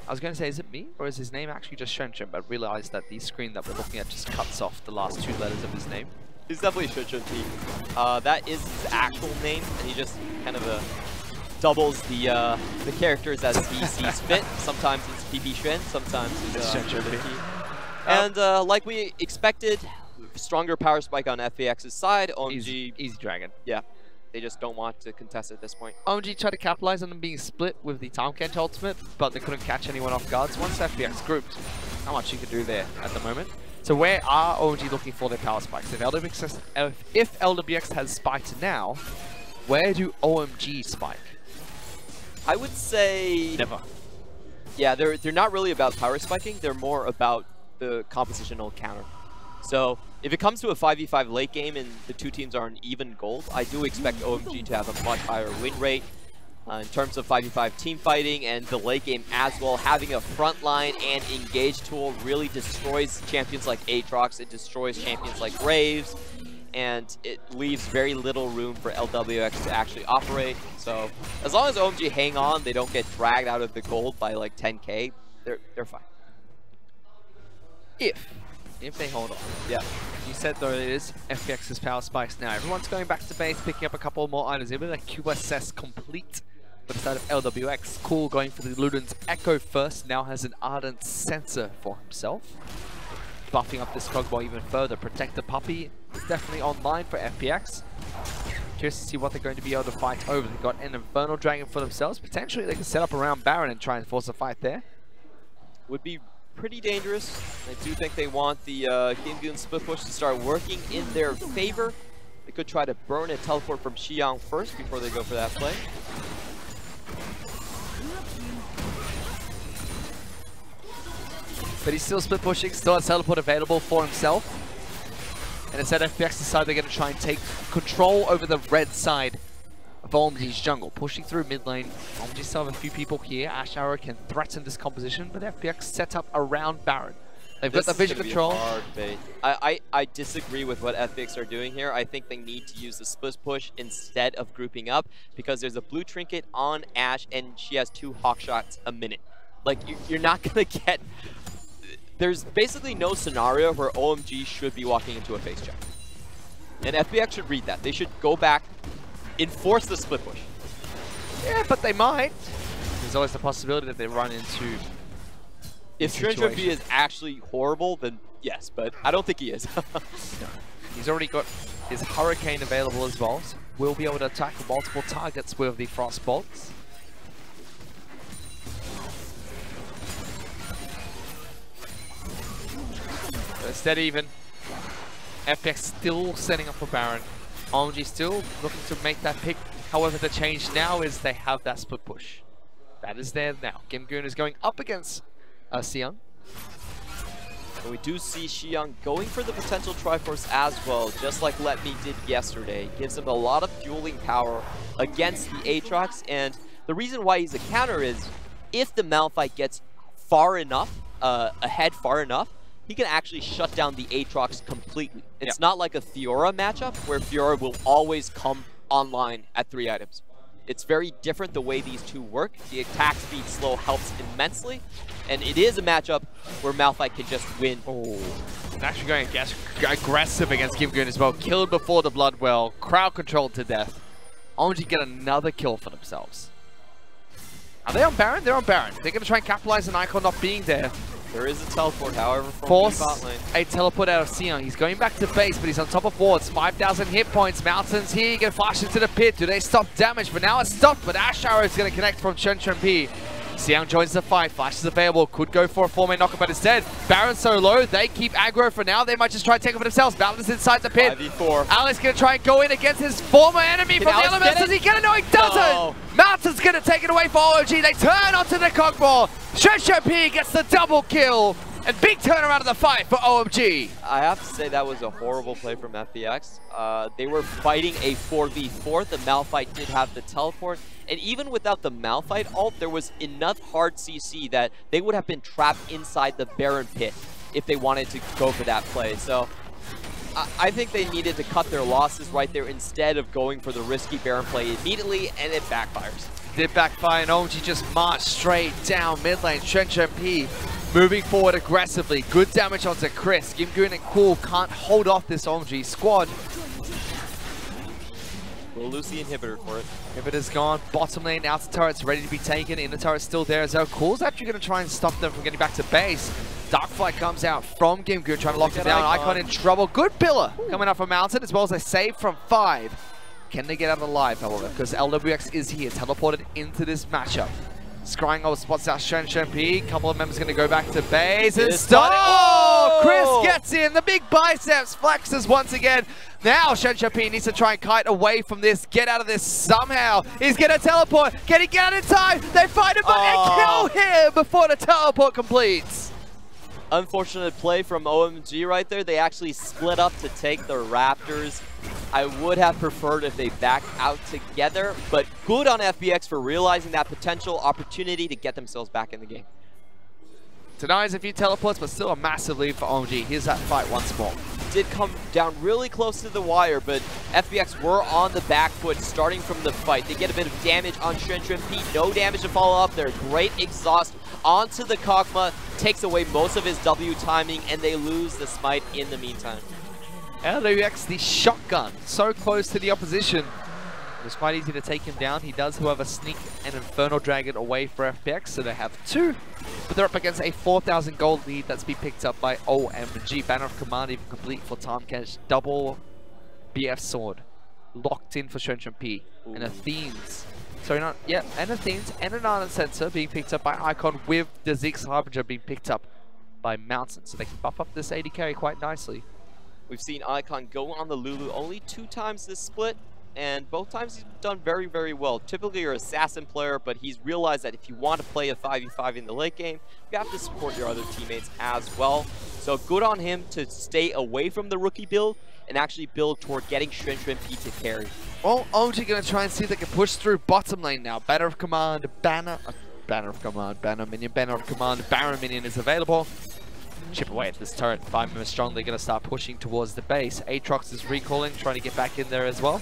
I was going to say, is it me? Or is his name actually just Shenshun? But realized that the screen that we're looking at just cuts off the last 2 letters of his name. He's definitely P. That is his actual name, and he just kind of doubles the characters as he sees fit. Sometimes it's PP Shen, sometimes it's P. And like we expected, stronger power spike on FPX's side. OMG. Easy Dragon. Yeah. They just don't want to contest at this point. OMG tried to capitalize on them being split with the Tahm Kench ultimate, but they couldn't catch anyone off guards. Once FPX grouped, not much you can do there at the moment. So where are OMG looking for their power spikes? If LWX has spiked now, where do OMG spike? I would say... Never. Yeah, they're not really about power spiking. They're more about the compositional counter. So if it comes to a 5v5 late game and the two teams are on even gold, I do expect OMG to have a much higher win rate. In terms of 5v5 team fighting and the late game as well, having a frontline and engage tool really destroys champions like Aatrox, it destroys champions like Graves, and it leaves very little room for LWX to actually operate. So as long as OMG hang on, they don't get dragged out of the gold by like 10k, they're fine. If they hold on. Yeah. You said though it is FPX's power spikes now. Everyone's going back to base, picking up a couple more items. Even like QSS complete. But instead of LWX, Cool going for the Luden's Echo first. Now has an Ardent Sensor for himself. Buffing up this Cogball even further. Protect the Puppy is definitely online for FPX. Curious to see what they're going to be able to fight over. They've got an Infernal Dragon for themselves. Potentially they can set up around Baron and try and force a fight there. Would be pretty dangerous. I do think they want the Gimgoon split push to start working in their favor. They could try to burn a teleport from Xiang first before they go for that play. But he's still split pushing, still has teleport available for himself. And instead FPX decide they're going to try and take control over the red side of OMG's jungle. Pushing through mid lane. OMG still have a few people here. Ash Arrow can threaten this composition, but FPX set up around Baron. They've got the vision control. Hard bait. I disagree with what FPX are doing here. I think they need to use the split push instead of grouping up because there's a blue trinket on Ash and she has 2 hawk shots a minute. Like, you're not going to get... There's basically no scenario where OMG should be walking into a face check. And FPX should read that. They should go back, enforce the split push. Yeah, but they might. There's always the possibility that they run into... If Shenshun is actually horrible, then yes, but I don't think he is. No. He's already got his Hurricane available as well, so we'll be able to attack multiple targets with the Frost Bolts. Instead even, FPX still setting up for Baron. OMG still looking to make that pick. However, the change now is they have that split push. That is there now. Gimgoon is going up against Xiang. And we do see Xiang going for the potential Triforce as well, just like Let Me did yesterday. Gives him a lot of dueling power against the Aatrox, and the reason why he's a counter is if the Malphite gets far enough, ahead far enough, he can actually shut down the Aatrox completely. It's not like a Fiora matchup where Fiora will always come online at 3 items. It's very different the way these two work. The attack speed slow helps immensely, and it is a matchup where Malphite can just win. Oh, actually going aggressive against Gimgoon as well. Killed before the Bloodwell, crowd controlled to death. OMG get another kill for themselves. Are they on Baron? They're on Baron. They're going to try and capitalize on Icon not being there. There is a teleport, however, from Force the bot lane. A teleport out of Xiang. He's going back to base, but he's on top of wards. 5,000 hit points. Mountains here. Get flashed into the pit. Do they stop damage? But now it's stopped. But Ash Arrow is going to connect from Shenshun P. Xiang joins the fight. Flash is available. Could go for a 4-man knocker, but instead, Baron's so low. They keep aggro for now. They might just try to take it for themselves. Mountains inside the pit. 5v4. Alex going to try and go in against his former enemy from the elements. Does he get it? No, he doesn't. No. Mountain's going to take it away for OMG. They turn onto the Cogball. Shenshun P gets the double kill. And big turnaround of the fight for OMG. I have to say that was a horrible play from FPX. They were fighting a 4v4. The Malphite did have the teleport. And even without the Malphite ult, there was enough hard CC that they would have been trapped inside the Baron pit if they wanted to go for that play. So I think they needed to cut their losses right there instead of going for the risky Baron play immediately, and it backfires. Did backfire, and OMG just marched straight down mid lane. Shenshun P moving forward aggressively. Good damage onto Chris. Gimgoon and Cool can't hold off this OMG squad. We'll lose the inhibitor for it. Inhibitor's gone. Bottom lane, outer turret's ready to be taken. Inner turret's still there as well. Cool's actually going to try and stop them from getting back to base. Darkflight comes out from Gimgoon, trying to lock it down. Icon in trouble. Good pillar coming up from Mountain, as well as a save from 5. Can they get out alive, however? Because LWX is here, teleported into this matchup. Scrying over spots out Shenshun P. Couple of members going to go back to base and start it. Oh! Chris gets in. The big biceps flexes once again. Now Shenshun P needs to try and kite away from this. Get out of this somehow. He's going to teleport. Can he get out in time? They find him, but they kill him before the teleport completes. Unfortunate play from OMG right there. They actually split up to take the Raptors. I would have preferred if they backed out together, but good on FPX for realizing that potential opportunity to get themselves back in the game. Denies a few teleports, but still a massive lead for OMG. Here's that fight once more. Did come down really close to the wire, but FPX were on the back foot starting from the fight. They get a bit of damage on P. No damage to follow up. Their great exhaust onto the Kog'Maw takes away most of his W timing, and they lose the smite in the meantime. LWX, the shotgun, so close to the opposition. It was quite easy to take him down. He does, however, sneak an Infernal Dragon away for FPX, so they have 2. But they're up against a 4,000 gold lead that's been picked up by OMG. Banner of Command even complete for Tahm-Kench. Double BF sword. Locked in for P. And Athene's. Sorry, not, yeah, and Athene's and an Arden Sensor being picked up by Icon with the Ziggs Harbinger being picked up by Mountain. So they can buff up this AD carry quite nicely. We've seen Icon go on the Lulu only 2 times this split, and both times he's done very, very well. Typically you're an assassin player, but he's realized that if you want to play a 5v5 in the late game, you have to support your other teammates as well. So good on him to stay away from the rookie build and actually build toward getting P to carry. Well, OMG going to try and see if they can push through bottom lane now. Banner of Command, Banner of Command, Banner Minion, Banner of Command, Baron Minion is available. Chip away at this turret. 5 members strong. They're going to start pushing towards the base. Aatrox is recalling, trying to get back in there as well.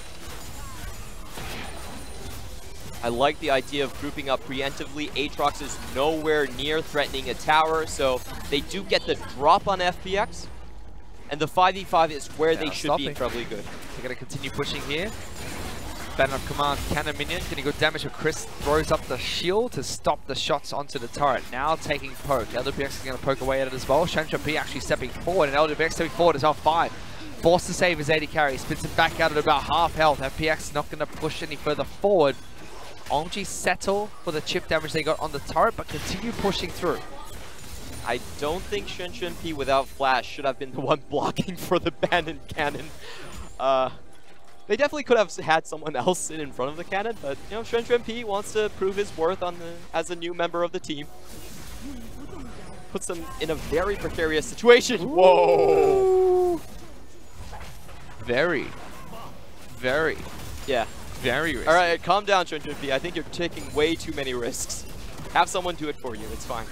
I like the idea of grouping up preemptively. Aatrox is nowhere near threatening a tower, so they do get the drop on FPX. And the 5v5 is where they should be incredibly good. They're going to continue pushing here. Banner of Command, Cannon Minion, getting good damage. Chris throws up the shield to stop the shots onto the turret. Now taking poke. LPX is going to poke away at it as well. P actually stepping forward, and LPX stepping forward as well. 5. Forced to save his AD carry. Spits him back out at about half health. FPX not going to push any further forward. OMG settle for the chip damage they got on the turret, but continue pushing through. I don't think P without flash should have been the one blocking for the Bandit cannon. They definitely could have had someone else sit in front of the cannon, but you know, P wants to prove his worth as a new member of the team. Puts them in a very precarious situation. Ooh. Whoa! Very. Yeah. Very risky. All right, calm down, P. I think you're taking way too many risks. Have someone do it for you. It's fine.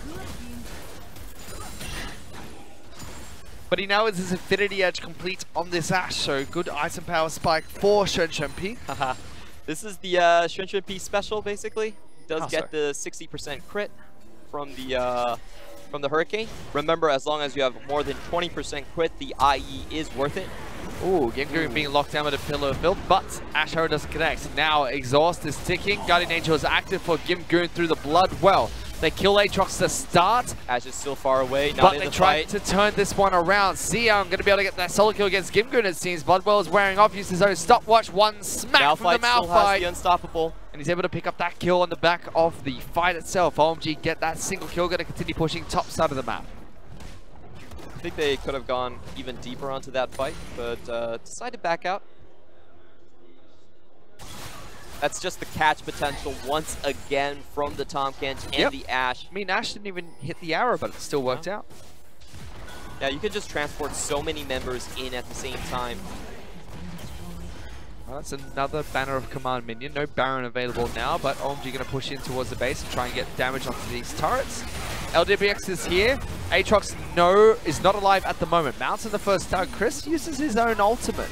But he now has his Infinity Edge complete on this Ashe, so good item power spike for P. Haha. This is the P special, basically. Does get the 60% crit from the Hurricane. Remember, as long as you have more than 20% crit, the IE is worth it. Ooh, Gimgoon being locked down with a Pillar of Filth, but Ashe Hero doesn't connect. Now Exhaust is ticking. Guardian Angel is active for Gimgoon through the blood well. They kill Aatrox to start. Ashe is still far away, not but in they the try fight. to turn this one around. Xiang going to be able to get that solo kill against Gimgoon, it seems. Bloodwell is wearing off, uses his own stopwatch. One smack from the Malphite. Still has the unstoppable. And he's able to pick up that kill on the back of the fight itself. OMG get that single kill, going to continue pushing top side of the map. I think they could have gone even deeper onto that fight, but decided to back out. That's just the catch potential once again from the Tahm-Kench and the Ashe. I mean, Ashe didn't even hit the arrow, but it still worked out. Yeah, you can just transport so many members in at the same time. Well, that's another Banner of Command minion. No Baron available now, but OMG going to push in towards the base and try and get damage onto these turrets. LWX is here. Aatrox is not alive at the moment. Mounts in the first tower. Chris uses his own ultimate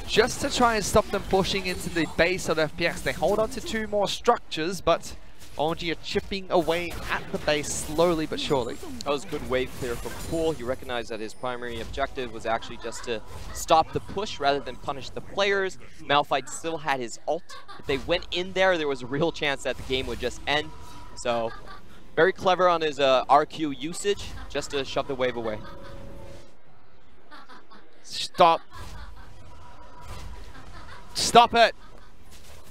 just to try and stop them pushing into the base of FPX. They hold on to 2 more structures, but OMG are chipping away at the base slowly but surely. That was a good wave clear from Pool. He recognized that his primary objective was actually just to stop the push rather than punish the players. Malphite still had his ult. If they went in there, there was a real chance that the game would just end. So, very clever on his RQ usage, just to shove the wave away. Stop. Stop it.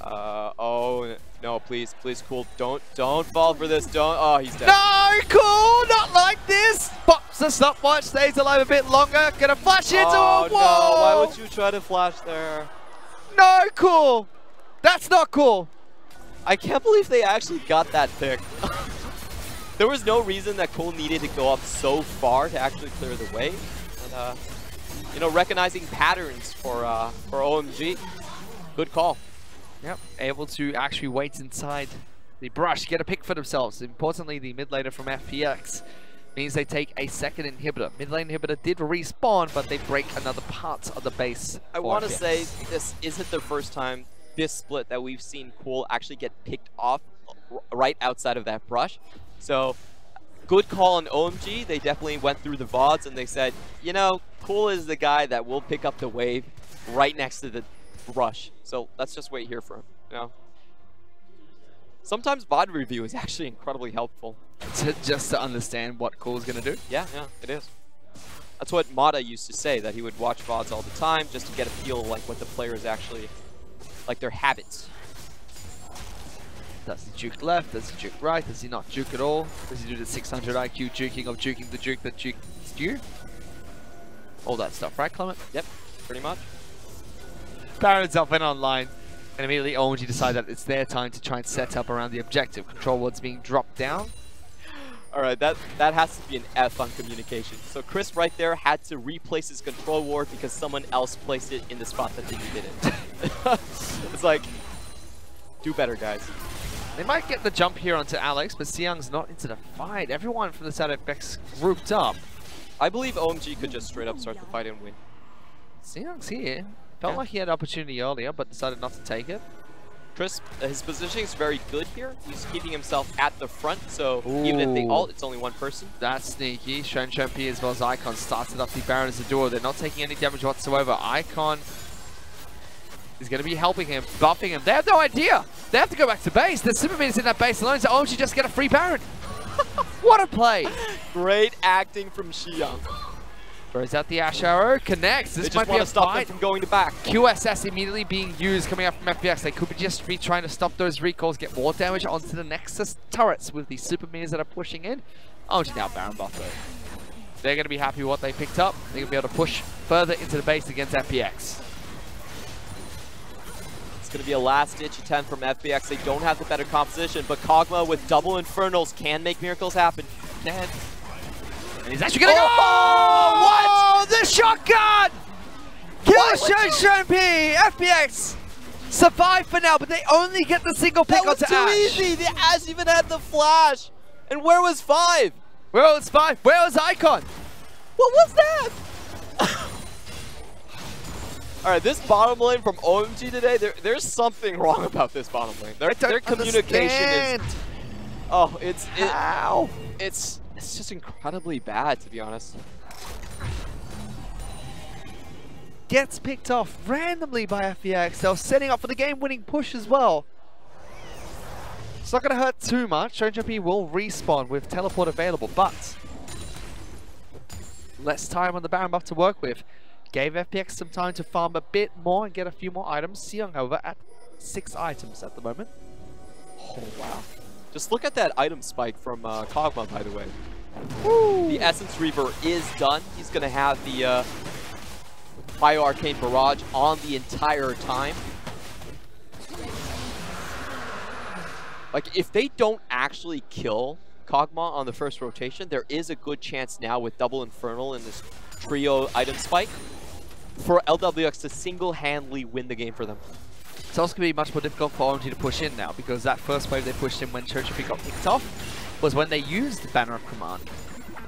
Oh, no, please, cool. Don't fall for this. Oh, he's dead. No, cool, not like this. Pops the stopwatch, stays alive a bit longer. Gonna flash into a wall. No, why would you try to flash there? No, cool. That's not cool. I can't believe they actually got that pick. There was no reason that Cole needed to go up so far to actually clear the wave. And, you know, recognizing patterns for OMG. Good call. Yep, able to actually wait inside the brush, get a pick for themselves. Importantly, the mid laner from FPX means they take a second inhibitor. Mid lane inhibitor did respawn, but they break another part of the base. I want to say this isn't the first time this split that we've seen Cool actually get picked off right outside of that brush. So, good call on OMG. They definitely went through the VODs and they said, you know, Cool is the guy that will pick up the wave right next to the brush. So let's just wait here for him, you know? Sometimes VOD review is actually incredibly helpful. Just to understand what Cool's gonna do? Yeah, it is. That's what Mata used to say, that he would watch VODs all the time just to get a feel of like what the players actually, like their habits. Does he juke left? Does he juke right? Does he not juke at all? Does he do the 600 IQ juking of juking the juke that jukes you? All that stuff, right, Clement? Yep, pretty much. Baron's up and online, and immediately OMG decide that it's their time to try and set up around the objective. Control ward's being dropped down. All right, that has to be an F on communication. So Chris right there had to replace his control ward because someone else placed it in the spot that didn't get it. It's like, do better, guys. They might get the jump here onto Alex, but Siyoung's not into the fight. Everyone from the side of FPX grouped up. I believe OMG could just straight up start the fight and win. Siyoung's here. Felt like he had opportunity earlier, but decided not to take it. Chris, his positioning is very good here. He's keeping himself at the front, so even if they ult, it's only one person. That's sneaky. P as well as Icon started up the Baron as a duo. They're not taking any damage whatsoever. Icon is going to be helping him, buffing him. They have no idea. They have to go back to base. The Super Minions in that base alone, so OMG just get a free Baron. What a play. Great acting from Xiang. Throws out the Ash Arrow, connects. This might be a stop them fight. from going to back. QSS immediately being used coming up from FPX. They could just be trying to stop those recalls, get more damage onto the Nexus turrets with the Super Minions that are pushing in. OMG now Baron buff though. They're going to be happy with what they picked up. They're going to be able to push further into the base against FPX. It's going to be a last-ditch attempt from FPX. They don't have the better composition, but Kog'Maw with double Infernals can make miracles happen. And he's actually going to go! What? The shotgun! Kill P! FPX survive for now, but they only get the single pick onto Ash. That was too easy! The Ash even had the flash! And where was 5? Where was 5? Where was Icon? What was that? Alright, this bottom lane from OMG today, there's something wrong about this bottom lane. Their communication is... Oh, it's just incredibly bad, to be honest. Gets picked off randomly by FPX. They're setting up for the game-winning push as well. It's not going to hurt too much. P will respawn with teleport available, but less time on the Baron buff to work with. Gave FPX some time to farm a bit more and get a few more items. Siyoung, however, at 6 items at the moment. Oh, wow. Just look at that item spike from Kog'Maw, by the way. Woo. The Essence Reaver is done. He's going to have the Bio Arcane Barrage on the entire time. Like, if they don't actually kill Kog'Maw on the first rotation, there is a good chance now with double Infernal in this trio item spike for LWX to single-handedly win the game for them. It's also going to be much more difficult for OMG to push in now, because that first wave they pushed in when P got picked off was when they used the Banner of Command,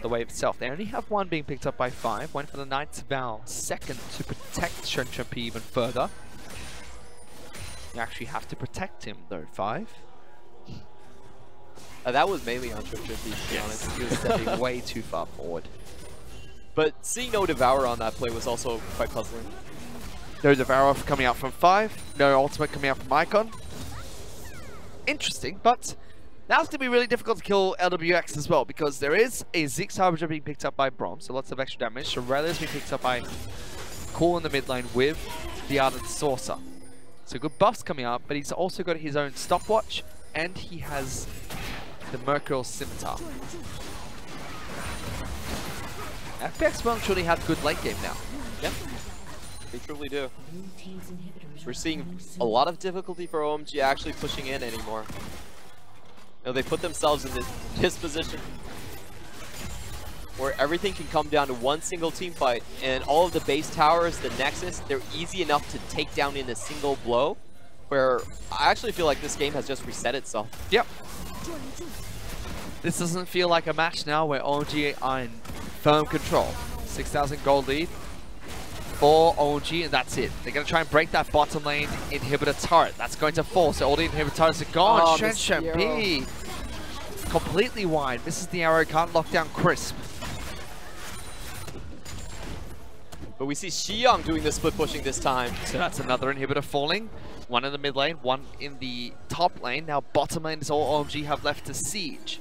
the wave itself. They only have one being picked up by 5, went for the Knight's Vow second to protect P even further. You actually have to protect him though, 5. That was mainly on P, to be honest. He was stepping way too far forward. But seeing no Devourer on that play was also quite puzzling. No Devourer coming out from 5, no ultimate coming out from Icon. Interesting, but now it's going to be really difficult to kill LWX as well, because there is a Ziggs Harbinger being picked up by Braum, so lots of extra damage. Shirelli's being picked up by Cool in the mid lane with the Ardent Saucer. So good buffs coming up, but he's also got his own stopwatch, and he has the Mercurial Scimitar. FPX will truly have good late game now. Yep, they truly do. We're seeing a lot of difficulty for OMG actually pushing in anymore. know, they put themselves in this position where everything can come down to one single team fight, and all of the base towers, the Nexus, they're easy enough to take down in a single blow, where I actually feel like this game has just reset itself. Yep. This doesn't feel like a match now where OMG are in firm control. 6,000 gold lead for OMG, and that's it. They're going to try and break that bottom lane inhibitor turret. That's going to fall, so all the inhibitor turrets are gone. Oh, Shen completely wide. Misses the arrow, can't lock down Crisp. But we see Xiang doing the split pushing this time. So that's another inhibitor falling. One in the mid lane, one in the top lane. Now bottom lane is all OMG have left to siege.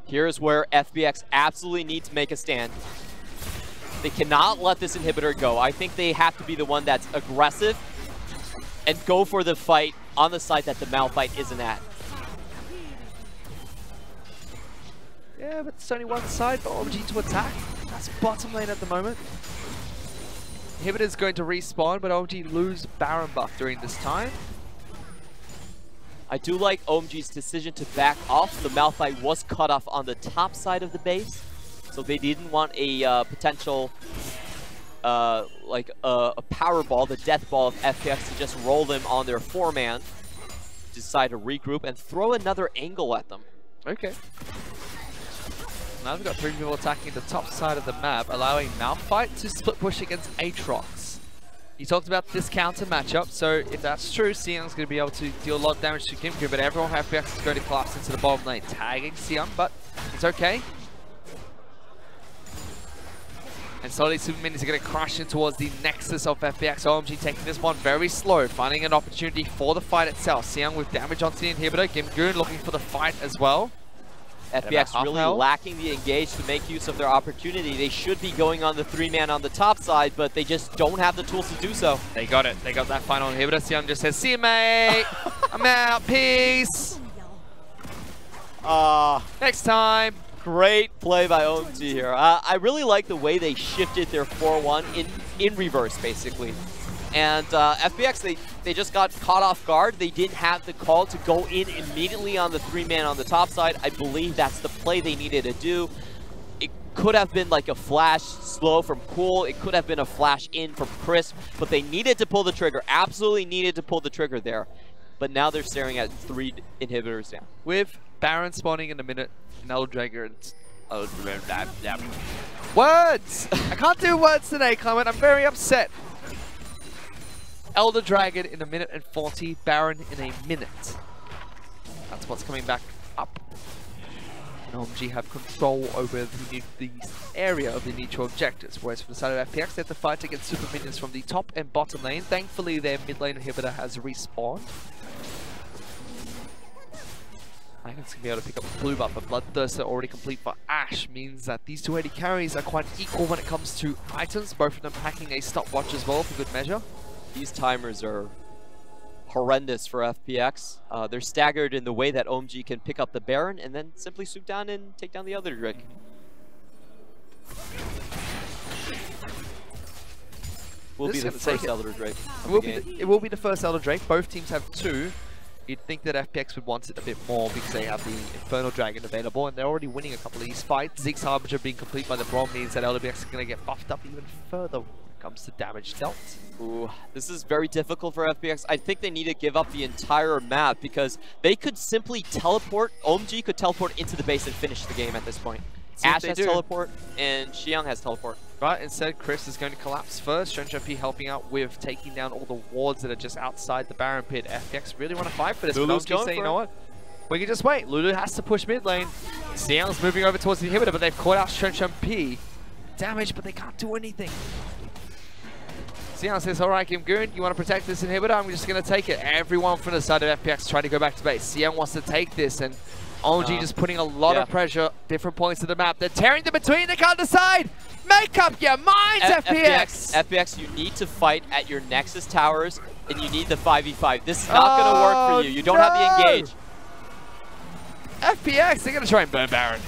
Here's where FPX absolutely need to make a stand. They cannot let this inhibitor go. I think they have to be the one that's aggressive and go for the fight on the side that the Malphite isn't at. Yeah, but it's only one side for OMG to attack. That's bottom lane at the moment. Inhibitor's going to respawn, but OMG lose Baron buff during this time. I do like OMG's decision to back off. The Malphite was cut off on the top side of the base, so they didn't want a potential, like a power ball, the death ball of FPX to just roll them on their 4-man. Decide to regroup and throw another angle at them. Okay. Now we've got 3 people attacking the top side of the map, allowing Malphite to split push against Aatrox. He talked about this counter matchup, so if that's true, Xiang's going to be able to deal a lot of damage to Kimku, but everyone FPX is going to collapse into the bottom lane, tagging Xiang, but it's okay. And slowly Super Minis are going to crash in towards the nexus of FPX. OMG taking this one very slow, finding an opportunity for the fight itself. Xiang with damage onto the inhibitor, Gimgoon looking for the fight as well. FPX really lacking the engage to make use of their opportunity. They should be going on the 3-man on the top side, but they just don't have the tools to do so. They got it. They got that final inhibitor. Xiang just says, "See you, mate. I'm out. Peace." Next time. Great play by OMG here. I really like the way they shifted their 4-1 in reverse, basically. And FPX, they just got caught off guard. They didn't have the call to go in immediately on the 3-man on the top side. I believe that's the play they needed to do. It could have been like a flash slow from Cool. It could have been a flash in from Crisp. But they needed to pull the trigger. Absolutely needed to pull the trigger there. But now they're staring at 3 inhibitors down. With Baron spawning in a minute, and Elder Dragon. Words! I can't do words today, Clement. I'm very upset. Elder Dragon in a minute and 40, Baron in a minute. That's what's coming back up. And OMG have control over the area of the neutral objectives, whereas from the side of FPX, they have to fight against super minions from the top and bottom lane. Thankfully, their mid lane inhibitor has respawned. I think it's going to be able to pick up the blue buff, but Bloodthirster already complete for Ashe means that these 280 carries are quite equal when it comes to items, both of them packing a stopwatch as well for good measure. These timers are horrendous for FPX. They're staggered in the way that OMG can pick up the Baron and then simply swoop down and take down the other Drake. Will be the first Elder Drake. It will be the first Elder Drake. Both teams have 2. You'd think that FPX would want it a bit more because they have the Infernal Dragon available and they're already winning a couple of these fights. Zeke's Harbinger being complete by the Braum means that LPX is going to get buffed up even further when it comes to damage dealt. Ooh, this is very difficult for FPX. I think they need to give up the entire map because they could simply teleport. OMG could teleport into the base and finish the game at this point. Ashe has teleport and Xiang has teleport. Right, instead Chris is going to collapse first. Shenjun helping out with taking down all the wards that are just outside the Baron pit. FPX really want to fight for this. Lulu's going saying, you know what? We can just wait. Lulu has to push mid lane. Xiang's moving over towards the inhibitor, but they've caught out Shenjun. Damage, but they can't do anything. Xiang says, alright, Gimgoon, you want to protect this inhibitor? I'm just going to take it. Everyone from the side of FPX trying to go back to base. Xiang wants to take this, and OMG just putting a lot of pressure, different points of the map. They're tearing them between, they can't decide! Make up your minds, FPX! FPX, you need to fight at your Nexus towers, and you need the 5v5. This is not going to work for you. You don't have the engage. FPX, they're going to try and burn Baron.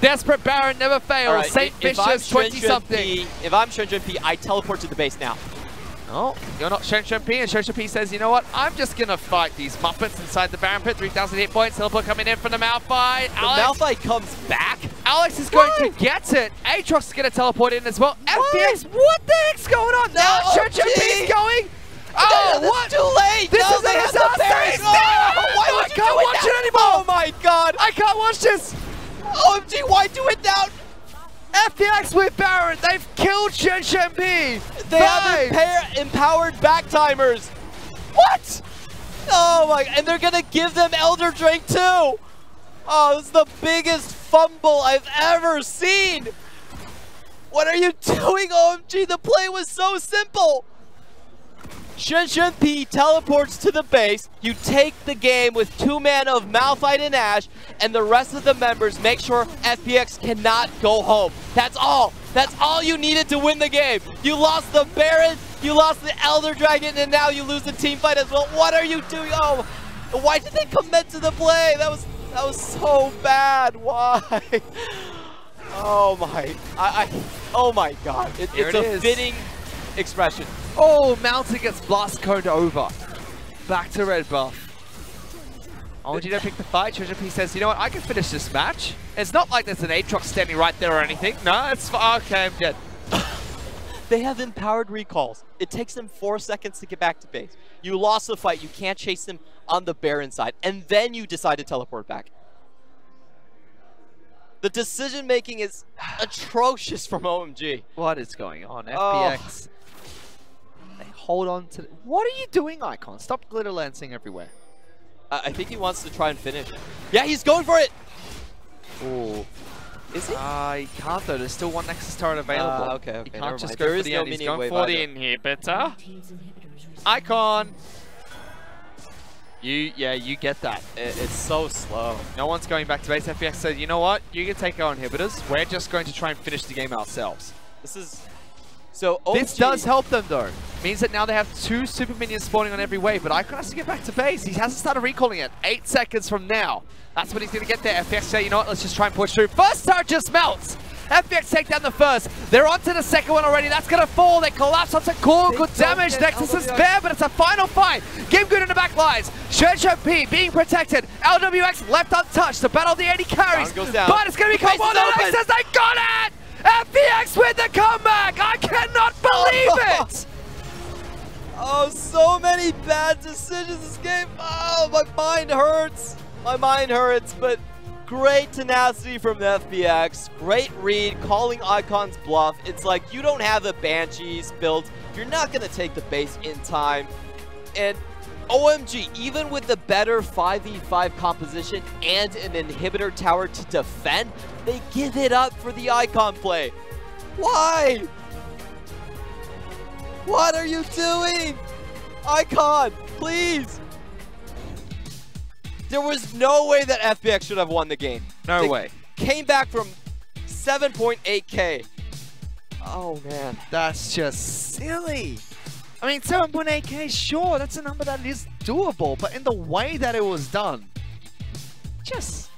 Desperate Baron never fails. Right, Saint Vicious, 20-something. If I'm Shenjun P, I teleport to the base now. Oh, you're not Shen P, and Shen P says, you know what? I'm just gonna fight these Muppets inside the Baron Pit. 3,000 hit points. Teleport coming in from the Malphite. Malphite comes back. Alex is going to get it. Aatrox is gonna teleport in as well. FPX, what the heck's going on? Now Shen P is going. Oh, what? Too late. This no, is a disaster. Why would I can't watch it anymore. Oh my god. I can't watch this. OMG, why do it now? FPX with Baron. They've killed Shen P. They have empowered back timers. What? Oh my, and they're gonna give them Elder Drake too. Oh, this is the biggest fumble I've ever seen. What are you doing, OMG? The play was so simple. Shen P teleports to the base. You take the game with 2 mana of Malphite and Ashe, and the rest of the members make sure FPX cannot go home. That's all. That's all you needed to win the game. You lost the Baron, you lost the Elder Dragon, and now you lose the team fight as well. What are you doing? Oh, why did they commit to the play? That was so bad. Why? Oh my, oh my God. It's a fitting expression. Oh, Mountain gets blast coned over. Back to red buff. OMG don't pick the fight. Treasure P says, you know what, I can finish this match. It's not like there's an Aatrox standing right there or anything. No, it's fine. Okay, I'm dead. They have empowered recalls. It takes them 4 seconds to get back to base. You lost the fight. You can't chase them on the Baron side. And then you decide to teleport back. The decision making is atrocious from OMG. What is going on? FPX. They hold on to... What are you doing, Icon? Stop glitter lancing everywhere. I think he wants to try and finish. Yeah, he's going for it! Oh. Is he? He can't though. There's still one Nexus turret available. Okay, He never can't just mind. go There for is the no end. He's minion going wave for the either. inhibitor. Icon! You get that. It's so slow. No one's going back to base. FPX said, you know what? You can take our inhibitors. We're just going to try and finish the game ourselves. This is... So OMG, This does help them though. Means that now they have 2 super minions spawning on every wave, but Icon has to get back to base. He hasn't started recalling it. 8 seconds from now. That's when he's going to get there. FPX say, you know what? Let's just try and push through. First turret just melts. FPX take down the first. They're onto the second one already. That's going to fall. They collapse onto core. Good damage. Nexus is bare, but it's a final fight. Game good in the back lines. Shen P being protected. LWX left untouched. The battle of the 80 carries. Goes down. But it's going to become one of the Nexus. They got it! FPX with the comeback! I cannot believe it! Oh, so many bad decisions this game. Oh, my mind hurts. My mind hurts, but great tenacity from the FPX. Great read, calling Icon's bluff. It's like you don't have the Banshees built. You're not going to take the base in time. And OMG, even with the better 5v5 composition and an inhibitor tower to defend, they give it up for the Icon play. Why? What are you doing? Icon, please. There was no way that FPX should have won the game. No way. Came back from 7.8k. Oh, man. That's just silly. I mean, 7.8k, sure, that's a number that is doable, but in the way that it was done, just...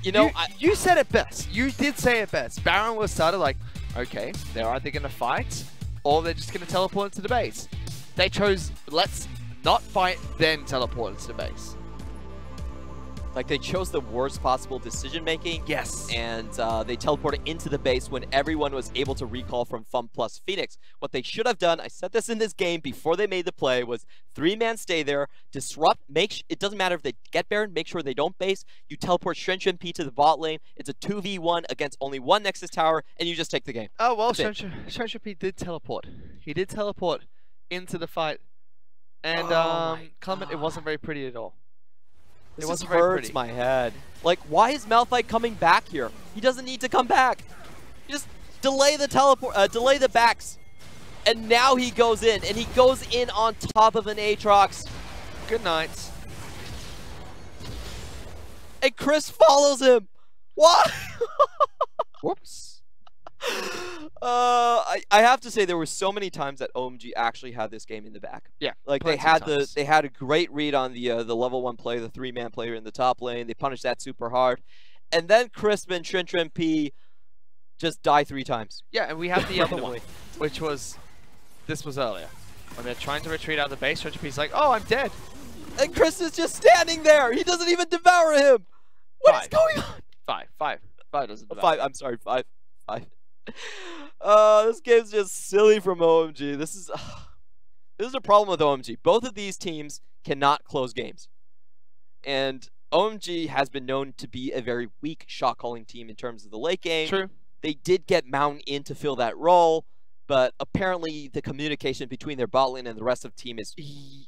You know, you said it best. You did say it best. Baron was started like, okay, they're either going to fight, or they're just going to teleport into the base. They chose, let's not fight, then teleport into the base. Like, they chose the worst possible decision-making. Yes. And they teleported into the base when everyone was able to recall from FunPlus Phoenix. What they should have done, I said this in this game before they made the play, was 3-man stay there, disrupt, it doesn't matter if they get Baron, make sure they don't base. You teleport Shen P to the bot lane. It's a 2v1 against only one Nexus tower, and you just take the game. Oh, well, Shen P did teleport. He did teleport into the fight. And, Clement, it wasn't very pretty at all. This just hurts my head. Like, why is Malphite coming back here? He doesn't need to come back. You just delay the delay the backs. And now he goes in, and he goes in on top of an Aatrox. Good night. And Chris follows him. What? Whoops. I have to say there were so many times that OMG actually had this game in the back. Yeah, like they had a great read on the level 1 player, the 3-man player in the top lane. They punished that super hard, and then Crispin, Shen P just die 3 times. Yeah, and we have the other one, which was this was earlier. When they're trying to retreat out of the base, Trenchap's like, oh, I'm dead. And Chris is just standing there. He doesn't even devour him. What is going on? Five doesn't devour. Five. I'm sorry. Five. This game's just silly from OMG. This is a problem with OMG. Both of these teams cannot close games. And OMG has been known to be a very weak shot calling team in terms of the late game. True. They did get Mountain in to fill that role, but apparently the communication between their bot lane and the rest of the team is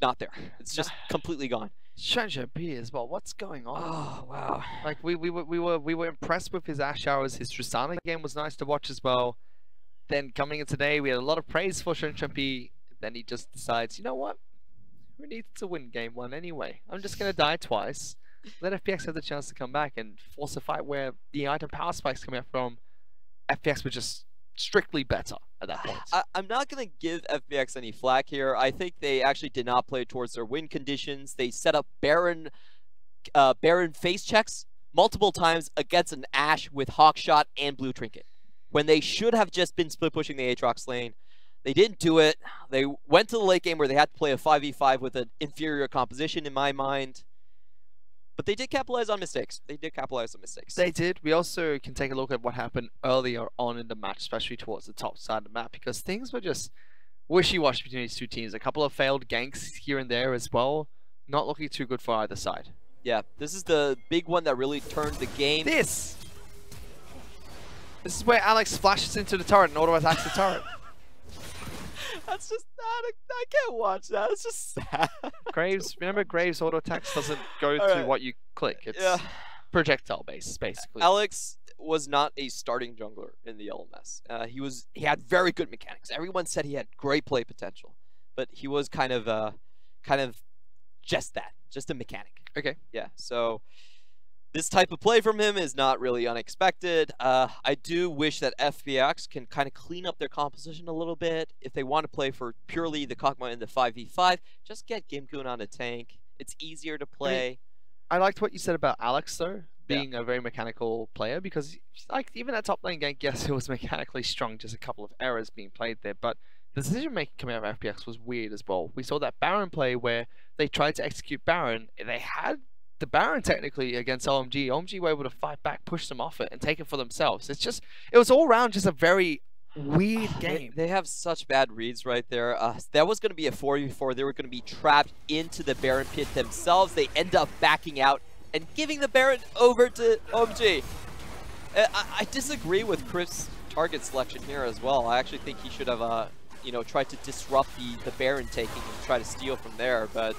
not there. It's just completely gone. Trenchap as well. What's going on? Oh wow! Like we were impressed with his Ash Hours. His Tristana game was nice to watch as well. Then coming in today, we had a lot of praise for Trenchap. Then he just decides, you know what? We need to win game 1 anyway. I'm just gonna die twice. Let FPX have the chance to come back and force a fight where the item power spikes coming up from FPX were just strictly better at that point. I'm not going to give FPX any flack here. I think they actually did not play towards their win conditions. They set up Baron face checks multiple times against an Ashe with Hawkshot and Blue Trinket, when they should have just been split pushing the Aatrox lane. They didn't do it. They went to the late game where they had to play a 5v5 with an inferior composition in my mind. But they did capitalize on mistakes. They did. We also can take a look at what happened earlier on in the match, especially towards the top side of the map, because things were just wishy-washy between these two teams. A couple of failed ganks here and there as well. Not looking too good for either side. Yeah, this is the big one that really turned the game. This is where Alex flashes into the turret and auto-attacks the turret. That's just not I can't watch that. It's just sad. Graves, remember Graves auto-attacks doesn't go through what you click. It's projectile based, basically. Alex was not a starting jungler in the LMS. He had very good mechanics. Everyone said he had great play potential, but he was kind of just that, just a mechanic. Okay. Yeah. So this type of play from him is not really unexpected. I do wish that FPX can kind of clean up their composition a little bit. If they want to play for purely the Kog'Maw in the 5v5, just get Gimgoon on a tank. It's easier to play. I liked what you said about Alex, though, being a very mechanical player, because like even that top lane gank, yes, it was mechanically strong, just a couple of errors being played there, but the decision making coming out of FPX was weird as well. We saw that Baron play where they tried to execute Baron. They had the Baron technically against OMG. OMG were able to fight back, push them off it, and take it for themselves. It was all around just a very weird game. They have such bad reads right there. That was going to be a 4v4. They were going to be trapped into the Baron pit themselves. They end up backing out and giving the Baron over to OMG. I disagree with Chris' target selection here as well. I actually think he should have tried to disrupt the Baron taking and try to steal from there. But,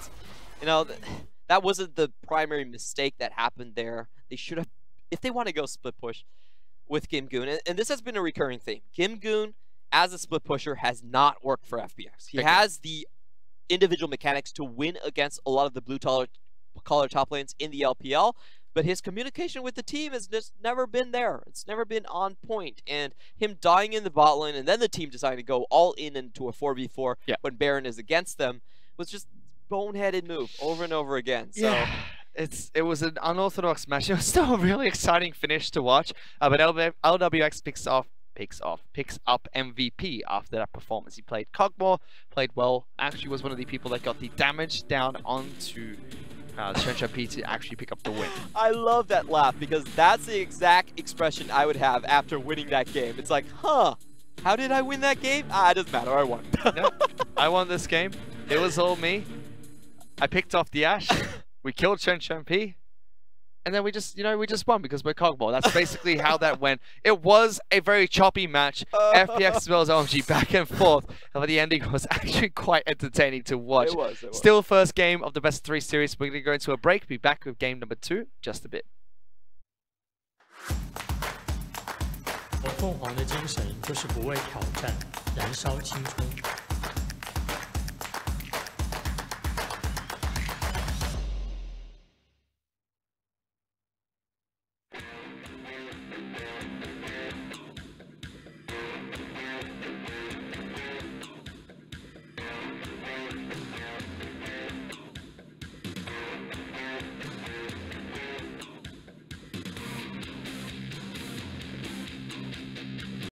that wasn't the primary mistake that happened there. They should have, if they want to go split push with Gimgoon, and this has been a recurring theme. Gimgoon, as a split pusher, has not worked for FPX. He has the individual mechanics to win against a lot of the blue-collar top lanes in the LPL, but his communication with the team has just never been there. It's never been on point, and him dying in the bot lane and then the team deciding to go all in into a 4v4 when Baron is against them was just boneheaded move over and over again. So yeah, it was an unorthodox match. It was still a really exciting finish to watch. But LWX picks up MVP after that performance. He played Kog'Maw, played well. Actually, was one of the people that got the damage down onto Trenchap to actually pick up the win. I love that laugh because that's the exact expression I would have after winning that game. It's like, huh? How did I win that game? It doesn't matter. I won. I won this game. It was all me. I picked off the Ashe, we killed Trenchap, and then we just won because we're Kog'Maw. That's basically how that went. It was a very choppy match. FPX as well as OMG back and forth, but the ending was actually quite entertaining to watch. It was. Still first game of the best of 3 series. We're going to go into a break, be back with game number 2 just a bit. 我凤凰的精神就是不畏挑战，燃烧青春。